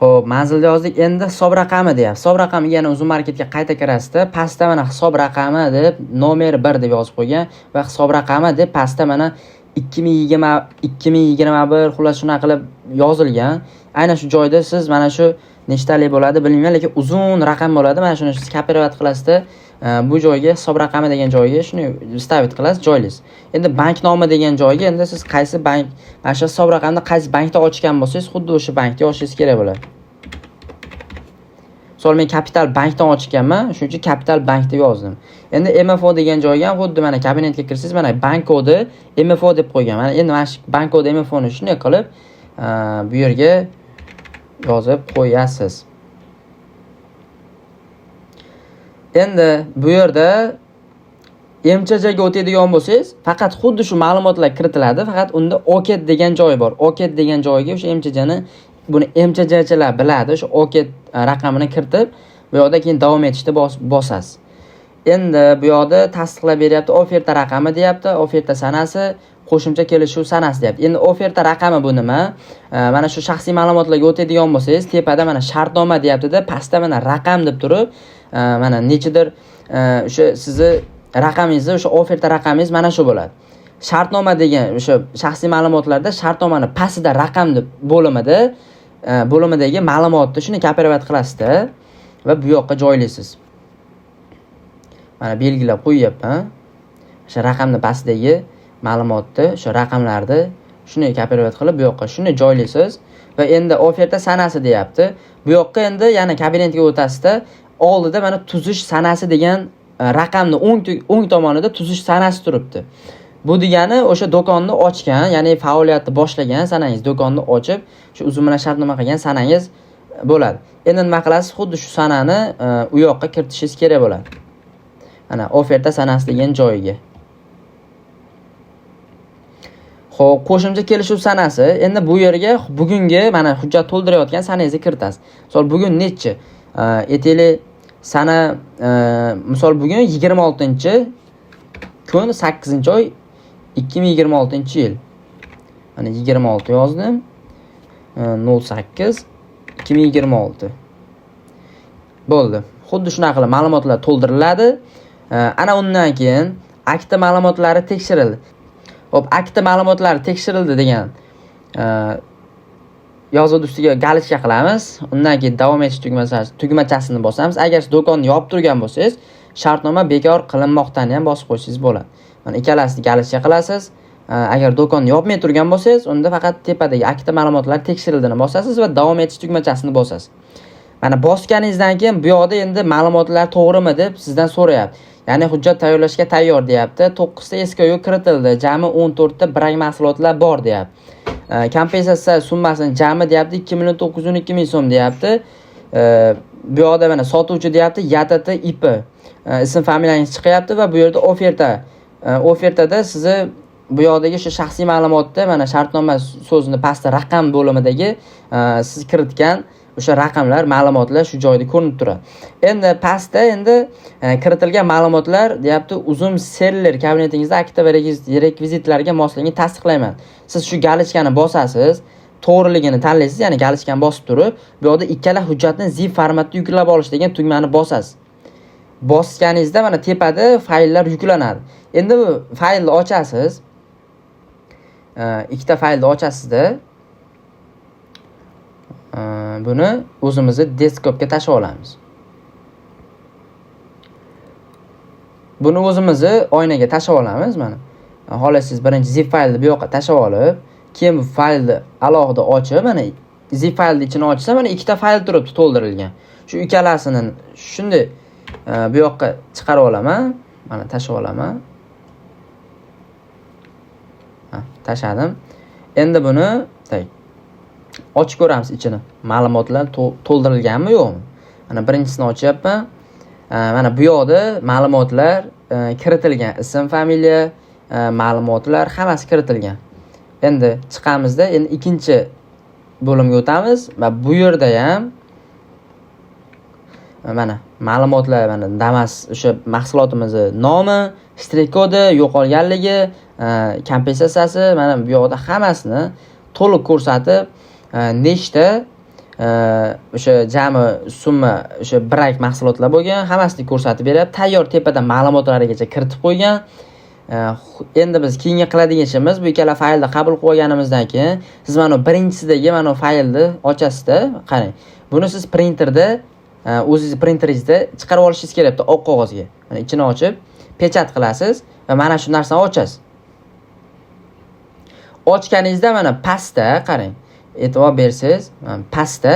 Xo'p, manzilni yozdik. Endi hisob raqami deyapti. Hisob raqamiga yana uzun marketga qayta kirasizda, pastda mana hisob raqami deb nomer 1 deb yozib qo'ygan va hisob raqami deb pastda mana 2021 xullas shunaqa qilib yozilgan. Aynan shu joyda siz mana shu nechtalik bo'ladi bilmayman, lekin uzun raqam bo'ladi. Mana shuni siz kopirovat qilasizda, bu joyga hisob raqami degan joyga shuni stavit qilasiz, joylaysiz. Endi banknoma degan joyga endi siz qaysi bank, mana shu hisob raqamni qaysi bankda ochgan bo'lsangiz, xuddi o'sha bankda yozishingiz kerak bo'ladi. Misol men Kapital bankdan ochganman, shuning uchun Kapital bank deb yozdim. Endi MFO degan joyga ham xuddi mana kabinetga kirsangiz, mana bank kodi MFO deb qo'ygan. Mana endi mana shu bank kodi MFO ni shunday qilib bu yerga yozib qo'yasiz. Endi bu yerda MCJga o'tadigan bo'lsangiz, faqat xuddi shu ma'lumotlar kiritiladi, faqat unda OKET degan joy bor. OKET degan joyga o'sha MCJni buni MCJchilar biladi, o'sha OKET raqamini kiritib, bu yoqda keyin davom etishda bosasiz. Endi bu yoqda tasdiqlab beryapti, oferta raqami deyapti, oferta sanasi, qo'shimcha kelishuv sanasi deyapti. Endi oferta raqami bu nima? Mana shu shaxsiy ma'lumotlarga o'tadigan bo'lsangiz, tepada mana shartnoma deyapti-da, pastda mana raqam deb turib, mana nechidir o'sha sizni raqamingizni, o'sha oferta raqamingiz mana shu bo'ladi. Shartnoma degan o'sha shaxsiy ma'lumotlarda shartnomaning pastida raqam deb bo'limidagi ma'lumotni shuni kopirovat qilasizda va bu yoqqa joylaysiz. Mana belgilab qo'yyapman. O'sha raqamning pastidagi ma'lumotni, o'sha raqamlarni shuni kopirovat qilib bu yoqqa shuni joylaysiz va endi oferta sanasi deyapti. Bu yoqqa endi yana kabinetga o'tasizda, oldida mana tuzish sanasi degan raqamni o'ng tomonida tuzish sanasi turibdi. Bu degani o'sha do'konni ochgan, ya'ni faoliyatni boshlagan sanangiz, do'konni ochib, shu uzun bilan shartnoma qilgan sanangiz bo'ladi. Endi nima qilasiz? Xuddi shu sanani u yoqqa kiritishingiz kerak bo'ladi. Mana oferta sanasi degan joyiga. Xo'p, qo'shimcha kelishuv sanasi. Endi bu yerga bugungi mana hujjat to'ldirayotgan sanangizni kiritasiz. Misol bugun nechi? Aytaylik, sana misol bugun 26-kun 8-oy 2026-yil. Mana 26 yozdim. 08 2026. Bo'ldi. Xuddi shunaqa qilib ma'lumotlar to'ldiriladi. Ana undan keyin akta ma'lumotlari tekshirildi. Xo'p, akta ma'lumotlari tekshirildi degan yozuv ustiga galochka qilamiz. Undan keyin davom etish tugmachasini bosamiz. Agar siz do'konni yopib turgan bo'lsangiz, shartnoma bekor qilinmoqdani ham bosib qo'yishingiz bo'ladi. Mana ikkalasini galochka qilasiz. Agar do'konni yopmay turgan bo'lsangiz, unda faqat tepadagi akta ma'lumotlar tekshirildini bosasiz va davom etish tugmachasini bosasiz. Mana bosganingizdan keyin bu yoqda endi ma'lumotlar to'g'rimi deb sizdan so'rayapti. Ya'ni hujjat tayyorlashga tayyor deyapti. 9 ta SKU kiritildi. Jami 14 ta brak mahsulotlar bor deyapti. Kompensatsiya summasini jami deyapti 2.912.000 so'm deyapti. Bu yoqda mana sotuvchi deyapti YTT IP. Ism familiyangiz chiqyapti va bu yerda ofertada sizni bu yoqdagi shu shaxsiy ma'lumotda mana shartnoma so'zini pastda raqam bo'limidagi siz kiritgan o'sha raqamlar, ma'lumotlar shu joyda ko'rinib turadi. Endi pastda kiritilgan ma'lumotlar deyapti, uzum seller kabinetingizda akta va rekvizitlarga mosligini tasdiqlayman. Siz shu galochkani bosasiz, to'g'riligini tanlaysiz, ya'ni galochkani bosib turib, bu yoqda ikkala hujjatni zip formatda yuklab olish degan tugmani bosasiz. Bosganingizda mana tepada fayllar yuklanadi. Endi bu faylni ochasiz. Ikkita faylni ochasizda buni o'zimizni desktopga tashlab olamiz. Buni o'zimizni oynaga tashlab olamiz mana. Xohlasangiz birinchi zip faylni bu yoqqa tashlab olib, keyin bu faylni alohida ochib, mana zip faylni ichini ochsa, mana ikkita fayl turibdi to'ldirilgan. Shu ikkalasini shunday bu yoqqa chiqarib olaman. Mana tashlab olaman. Tashladim. Endi buni ochib ko'ramiz ichini. Ma'lumotlar to'ldirilganmi yo'qmi? Mana birinchisini ochyapman. Mana bu yoqda ma'lumotlar kiritilgan. Ism, familiya, ma'lumotlar hammasi kiritilgan. Endi chiqamizda, endi ikkinchi bo'limga o'tamiz va bu yerda ham mana ma'lumotlar, mana Damas o'sha mahsulotimizning nomi, shtrix kodi, yo'qolganligi, kompensatsiyasi, mana bu yoqda hammasini to'liq ko'rsatib, nechta o'sha jami summa o'sha brak mahsulotlar bo'lgan, hammasini ko'rsatib beryapti. Tayyor tepadan ma'lumotlarigacha kiritib qo'ygan. Endi biz keyingi qiladigan ishimiz bu ikkala faylni qabul qilib olganimizdan keyin siz mana birinchisidagi mana faylni ochasizda. Qarang. Buni siz printerda o'zingiz printeringizda chiqarib olishingiz kerak bitta oq qog'ozga. Mana ichini ochib, pechat qilasiz va mana shu narsani ochasiz. Ochganingizda mana pastda qarang. E'tibor bersangiz, pastda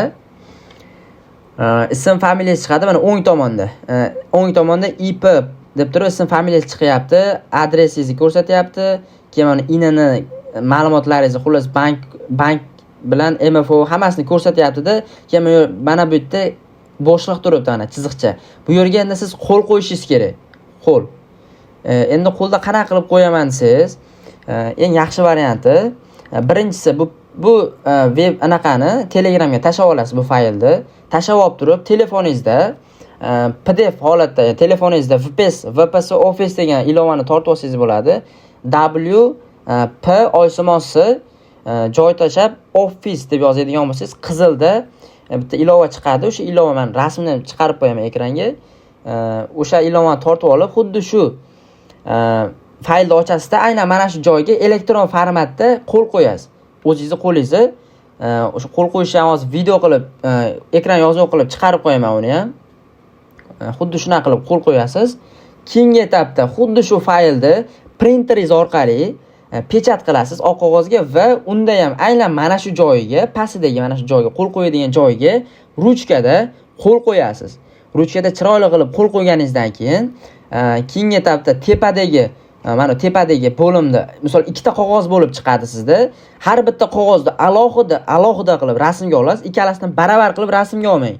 ism familiyasi chiqadi mana o'ng tomonda. O'ng tomonda IP deb turib ism familiyasi chiqyapti, adresingizni ko'rsatyapti, keyin mana INN ma'lumotlaringizni, xullas bank bilan MFO hammasini ko'rsatyapti-da. Keyin mana bu yerda bo'shliq turibdi mana chiziqcha. Bu yerga endi siz qo'l qo'yishingiz kerak. Qo'l. Endi qo'lda qanaqa qilib qo'yaman desiz, eng yaxshi varianti birinchisi bu web anaqani Telegramga tashlab olasiz bu faylni. Tashlab olib turib telefoningizda PDF holatda, telefoningizda VPS Office degan ilovani tortib olsangiz bo'ladi. WP oysimasi joy tashlab Office deb yozadigan bo'lsangiz, qizilda bitta ilova chiqadi. O'sha ilova men rasmini chiqarib qo'yaman ekranga. O'sha ilovani tortib olib, xuddi shu faylni ochasizda aynan mana shu joyga elektron formatda qo'l qo'yasiz. O'zingizning qo'lingizni o'sha qo'l qo'yishni hozir video qilib, ekran yozuv qilib chiqarib qo'yaman uni ham. Xuddi shuna qilib qo'l qo'yasiz. Keyingi etapda xuddi shu faylni printeringiz orqali pechat qilasiz oq qog'ozga va unda ham aynan mana shu joyiga, pastidagi mana shu joyga qo'l qo'yadigan joyiga ruchkada qo'l qo'yasiz. Ruchkada chiroyli qilib qo'l qo'yganingizdan keyin keyingi etapda mana tepadagi bo'limda misol ikkita qog'oz bo'lib chiqadi sizda. Har bitta qog'ozni alohida qilib rasmga olasiz. Ikkalasini baravar qilib rasmga olmang.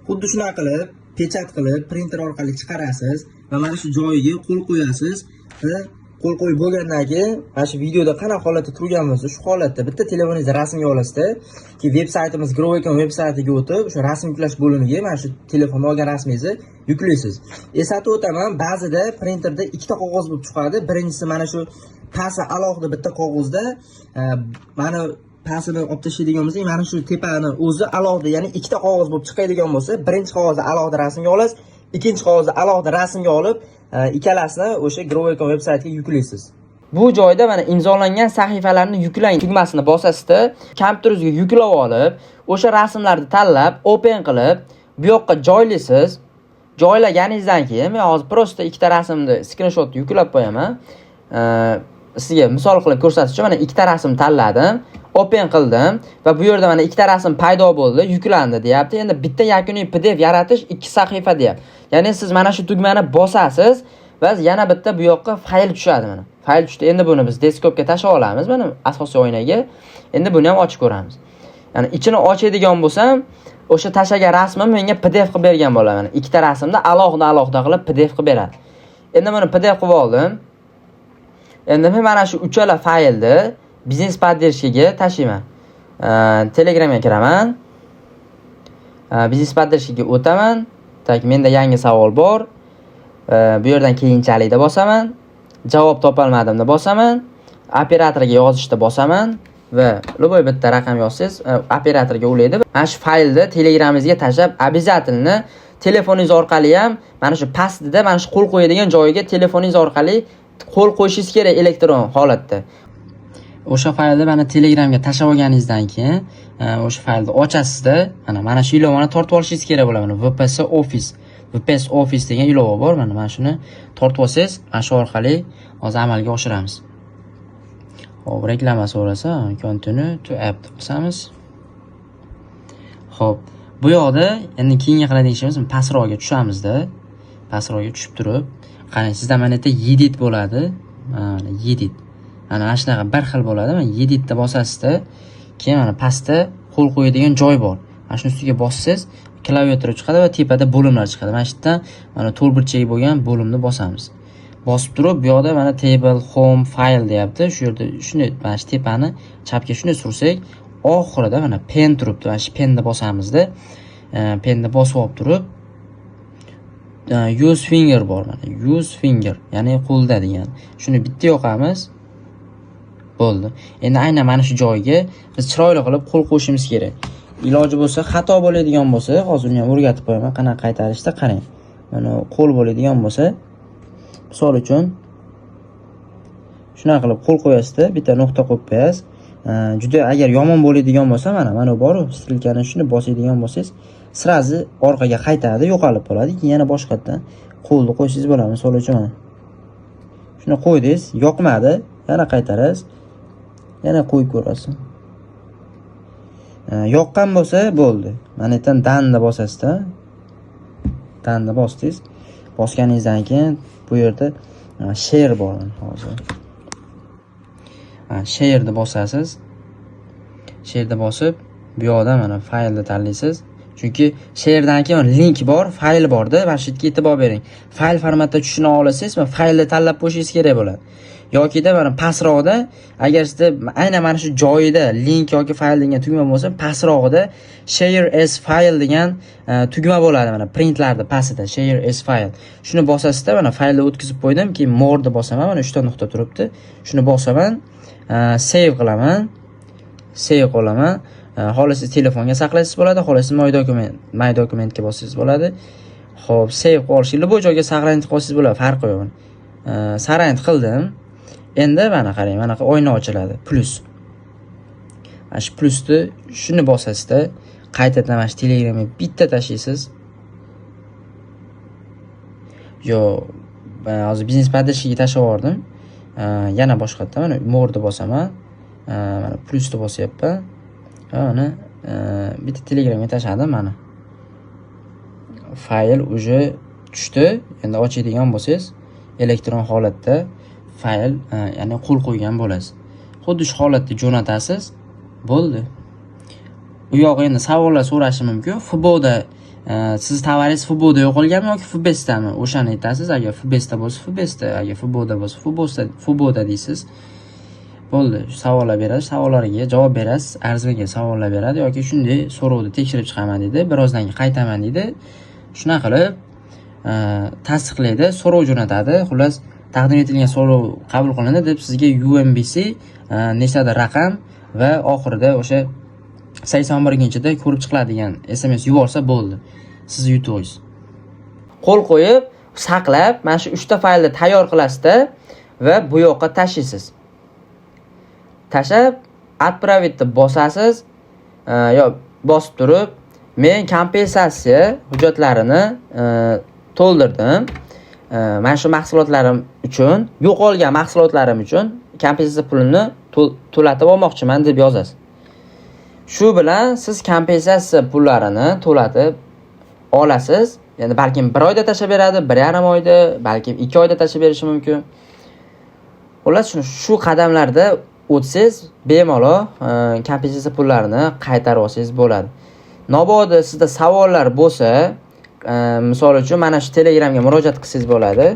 Xuddi shuna qilib pechat qilib printer orqali chiqarasiz va mana shu joyiga qo'l qo'yasiz va qo'l qo'yib bo'lgandan keyin mana shu videoda qanaqa holatda turgan bo'lsa, shu holatda bitta telefoningizni rasmga olasizda, keyin veb-saytimiz Growecom veb-saytiga o'tib, o'sha rasm yuklash bo'limiga mana shu telefonni olgan rasmingizni yuklaysiz. Eslatib o'taman, ba'zida printerda ikkita qog'oz bo'lib chiqadi. Birinchisi mana shu pasti alohida bitta qog'ozda, mana pastini olib tashlaydigan bo'lsak, mana shu tepani o'zi alohida, ya'ni ikkita qog'oz bo'lib chiqadigan bo'lsa, birinchi qog'ozni alohida rasmga olasiz, ikkinchi qog'ozni alohida rasmga olib, ikkalasini o'sha Growecom veb-saytiga yuklaysiz. Bu joyda mana imzolangan sahifalarni yuklang tugmasini bosasizda, kompyuteringizga yuklab olib, o'sha rasmlarni tanlab, open qilib, bu yoqqa joylaysiz. Joylaganingizdan keyin men hozir prosta ikkita rasmni screenshot yuklab qo'yaman. Sizga misol qilib ko'rsatish uchun mana ikkita rasm tanladim, open qildim va bu yerda mana ikkita rasm paydo bo'ldi, yuklandi deyapti. Endi bitta yakuniy PDF yaratish 2 sahifa deyapti. Ya'ni siz mana shu tugmani bosasiz va yana bitta bu yoqqa fayl tushadi mana. Fayl tushdi. Endi buni biz desktopga tashlab olamiz mana asosiy oynaga. Endi buni ham ochib ko'ramiz. Ya'ni ichini ochadigan bo'lsam, o'sha tashlagan rasmim menga PDF qilib bergan bo'ladi. Mana ikkita rasmni alohida qilib PDF qilib beradi. Endi buni PDF qilib oldim. Endi men mana shu uchala faylni biznes poddershkaga tashlayman. Telegramga kiraman. Biznes poddershkaga o'taman. Tak, menda yangi savol bor. Bu yerdan keyinchalikda bosaman. Javob topolmadimda bosaman. Operatorga yozishda bosaman va любой bitta raqam yozsangiz, operatorga ulaydi. Mana shu faylni Telegramingizga tashlab, обязательно telefoningiz orqali ham mana shu pastida mana shu qo'l qo'yadigan joyiga telefoningiz orqali qo'l qo'yishingiz kerak elektron holatda. O'sha faylni mana Telegramga tashlab olganingizdan keyin o'sha faylni ochasizda, mana shu ilovani tortib olishingiz kerak bo'ladi. Mana VPS Office degan ilova bor. Mana shuni tortib olsangiz, mana shu orqali hozir amalga oshiramiz. Xo'p, reklama so'rasa, continue to app qilamiz. Xo'p, bu yoqda endi keyingi qiladigan ishimiz pastroqga tushamiz-da. Pastroqga tushib turib, qarang, sizda mana yerda edit bo'ladi. Mana edit. Mana shunaqa bir xil bo'ladi. Mana editda bosasizda, keyin mana pastda qo'l qo'yadigan joy bor. Mana shuni ustiga bossangiz, klaviatura chiqadi va tepada bo'limlar chiqadi. Mana shu yerdan mana to'lburchak bo'lgan bo'limni bosamiz. Bosib turib, bu yoqda mana table, home, file deyapti. Shu yerda shuni mana shu tepani chapga shuni sursak, oxirida mana pen turibdi. Mana shu penni bosamizda. Penni bosib olib turib, use finger bor mana. Use finger, ya'ni qo'lda degan. Shuni bitta yoqamiz. Bo'ldi. Endi aynan mana shu joyga biz chiroyli qilib qo'l qo'yishimiz kerak. Iloji bo'lsa, xato bo'ladigan bo'lsa, hozir uni ham o'rgatib qo'yaman, qanaqa qaytarishda qarang. Mana qo'l bo'ladigan bo'lsa, misol uchun Shunaqa qilib qo'l qo'yasizda, bitta nuqta qo'yib qo'yasiz. Juda agar yomon bo'ladigan bo'lsa, mana boru stilkani shuni bosadigan bo'lsangiz, sirazi orqaga qaytadi, yo'qolib qoladi. Keyin yana boshqatdan qo'lni qo'ysangiz bo'ladi. Misol uchun mana. Shuni qo'ydingiz, yoqmadi, yana qaytarasiz. Yana qo'yib ko'rasiz. Yoqqan bo'lsa bo'ldi. Mana yerdan danni bosasizda. Danni bosdingiz. Bosganingizdan keyin bu yerda share bor hozir. Share'ni bosasiz. Share'ni bosib, bu yoqda mana faylni tanlaysiz. Chunki share'dan keyin link bor, fayl borda, mana shu yerga e'tibor bering. Fayl formatda tushuna olasiz va faylni tanlab qo'yishingiz kerak bo'ladi. Yoki-da mana pastroqda, agar sizda aynan mana shu joyida link yoki fayl degan tugma bo'lsa, pastroqda share as file degan tugma bo'ladi mana printlarda pastida share as file. Shuni bosasizda mana faylni o'tkazib qo'ydim, keyin more ni bosaman, mana 3 ta nuqta turibdi. Shuni bosaman, save qilaman. Save qilaman. Xohlasangiz telefonga saqlaysiz bo'ladi, xohlasangiz my documentga bossangiz bo'ladi. Xo'p, save qilishingizda bu joyga saqlanib qolsangiz bo'ladi, farqi yo'q. Sarayt qildim. Endi mana qarang, mana oyna ochiladi. Plus. Mana shu plusni shuni bosasizda, qaytadan mana shu Telegramga bitta tashlaysiz. Yo, hozir biznes padashga tashlab yubordim. Yana boshqatdan mana more bosaman. Mana plusni bosyapman. Mana bitta Telegramga tashladim mana. Fayl uje tushdi. Endi ochadigan bo'lsangiz, elektron holatda fayl, ya'ni qo'l qo'ygan bo'lasiz. Xuddi shu holatda jo'natasiz. Bo'ldi. U yo'q endi savollar so'rashi mumkin. FBOda siz tovaringiz FBOda yo'qolganmi yoki FBESdami? O'shani aytasiz. Agar FBESda bo'lsa FBESda, agar FBOda bo'lsa FBOda deysiz. Bo'ldi. Savollar beradi, savollariga javob berasiz. Arzimaga savollar beradi yoki shunday so'rovni tekshirib chiqaman dedi, birozdan keyin qaytaman dedi. Shuna qilib tasdiqlaydi, so'rov jo'natadi. Xullas, taqdim etilgan so'rov qabul qilindi deb sizga UMBC nechtadir raqam va oxirida o'sha 81-da ko'rib chiqiladigan SMS yuborsa bo'ldi. Siz yutugingiz. Qo'l qo'yib, saqlab, mana shu 3 ta faylni tayyor qilasizda va bu yoqqa tashlaysiz. Tashab, отправить deb bosasiz. Yo, bosib turib, men kompensatsiya hujjatlarini to'ldirdim. Mana shu mahsulotlarim uchun, yo'qolgan mahsulotlarim uchun kompensatsiya pulini to'latib olmoqchiman deb yozasiz. Shu bilan siz kompensatsiya pullarini to'latib olasiz. Ya'ni balkim 1 oyda tashlab beradi, 1,5 oyda, balkim 2 oyda tashlab berishi mumkin. Xullas, shu qadamlarda o'tsangiz, bemalol kompensatsiya pullarini qaytarib olsangiz bo'ladi. Mabodo sizda savollar bo'lsa, misol uchun mana shu Telegramga murojaat qilsangiz bo'ladi.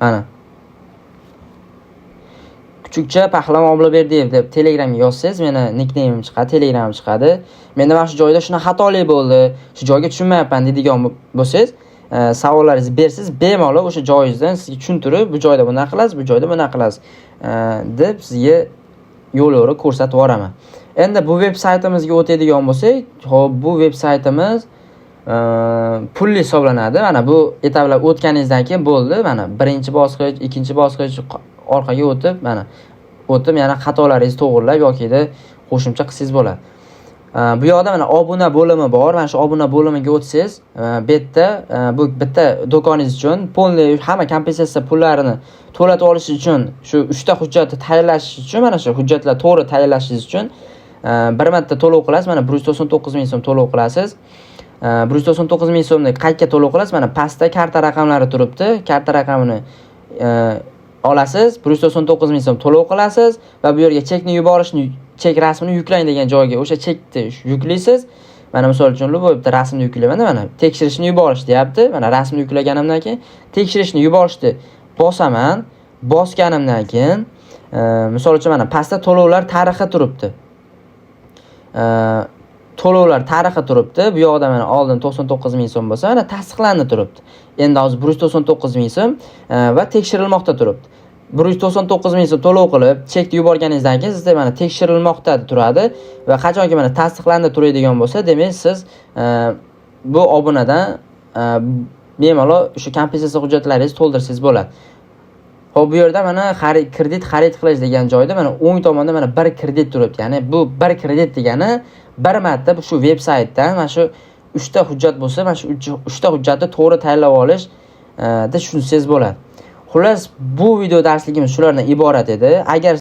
Mana. Kuchukcha Pahlavon Obloberdiyev deb Telegramga yozsangiz, meni nickname'im chiqadi, Telegramim chiqadi. Menda mana shu joyda shuna xatolik bo'ldi, shu joyga tushunmayapman deydigan bo'lsangiz, savollaringizni bersiz, bemalol o'sha joyingizdan sizga tushuntirib, bu joyda buni qilasiz, bu joyda buni qilasiz deb sizga yo'l-yo'ri ko'rsatib boraman. Endi bu veb saytimizga o'tadigan bo'lsak, xo'p, bu veb saytimiz pulli hisoblanadi. Mana bu etaplar o'tganingizdan keyin bo'ldi. Mana birinchi bosqich, ikkinchi bosqich orqaga o'tib, mana o'tib yana xatolaringizni to'g'rilab yoki-da qo'shimcha qilsangiz bo'ladi. Bu yoqda mana obuna bo'limi bor. Mana shu obuna bo'limiga o'tsangiz, bu yerda bu bitta do'koningiz uchun polni hamma kompensatsiya pullarini to'latib olish uchun, shu 3 ta hujjatni tayyorlash uchun, mana shu hujjatlar to'g'ri tayyorlashingiz uchun bir marta to'lov qilasiz. Mana 199 ming so'm to'lov qilasiz. 199 ming so'mni qayerga to'lov qilasiz? Mana pastda karta raqamlari turibdi. Karta raqamini olasiz, 199 ming so'm to'lov qilasiz va bu yerga chekni yuborishni, chek rasmini yuklang degan joyga o'sha chekni yuklaysiz. Mana misol uchun bu yerda rasmni yuklayman, mana tekshirishni yuborish deyapti. Mana rasmni yuklaganimdan keyin tekshirishni yuborishni bosaman. Bosganimdan keyin misol uchun mana pastda to'lovlar tarixi turibdi. To'lovlar tarixi turibdi. Bu yoqda mana oldin 99 ming so'm bo'lsa, mana tasdiqlandi turibdi. Endi hozir 199 ming so'm va tekshirilmoqda turibdi. 199 ming so'm to'lov qilib, chekni yuborganingizdan keyin sizda mana tekshirilmoqda turadi va qachonki mana tasdiqlandi turadigan bo'lsa, demak siz bu obunadan bemalol o'sha kompensatsiya hujjatlaringizni to'ldirsangiz bo'ladi. Xo'p, bu yerda mana kredit xarid qilish degan joyda mana o'ng tomonda mana bir kredit turibdi. Ya'ni bu bir kredit degani bir marta shu veb-saytdan mana shu 3 ta hujjat bo'lsa, mana shu 3 ta hujjatni to'g'ri tayyorlab olish da tushunsangiz bo'ladi. Xullas, bu video darsligimiz shulardan iborat edi. Agar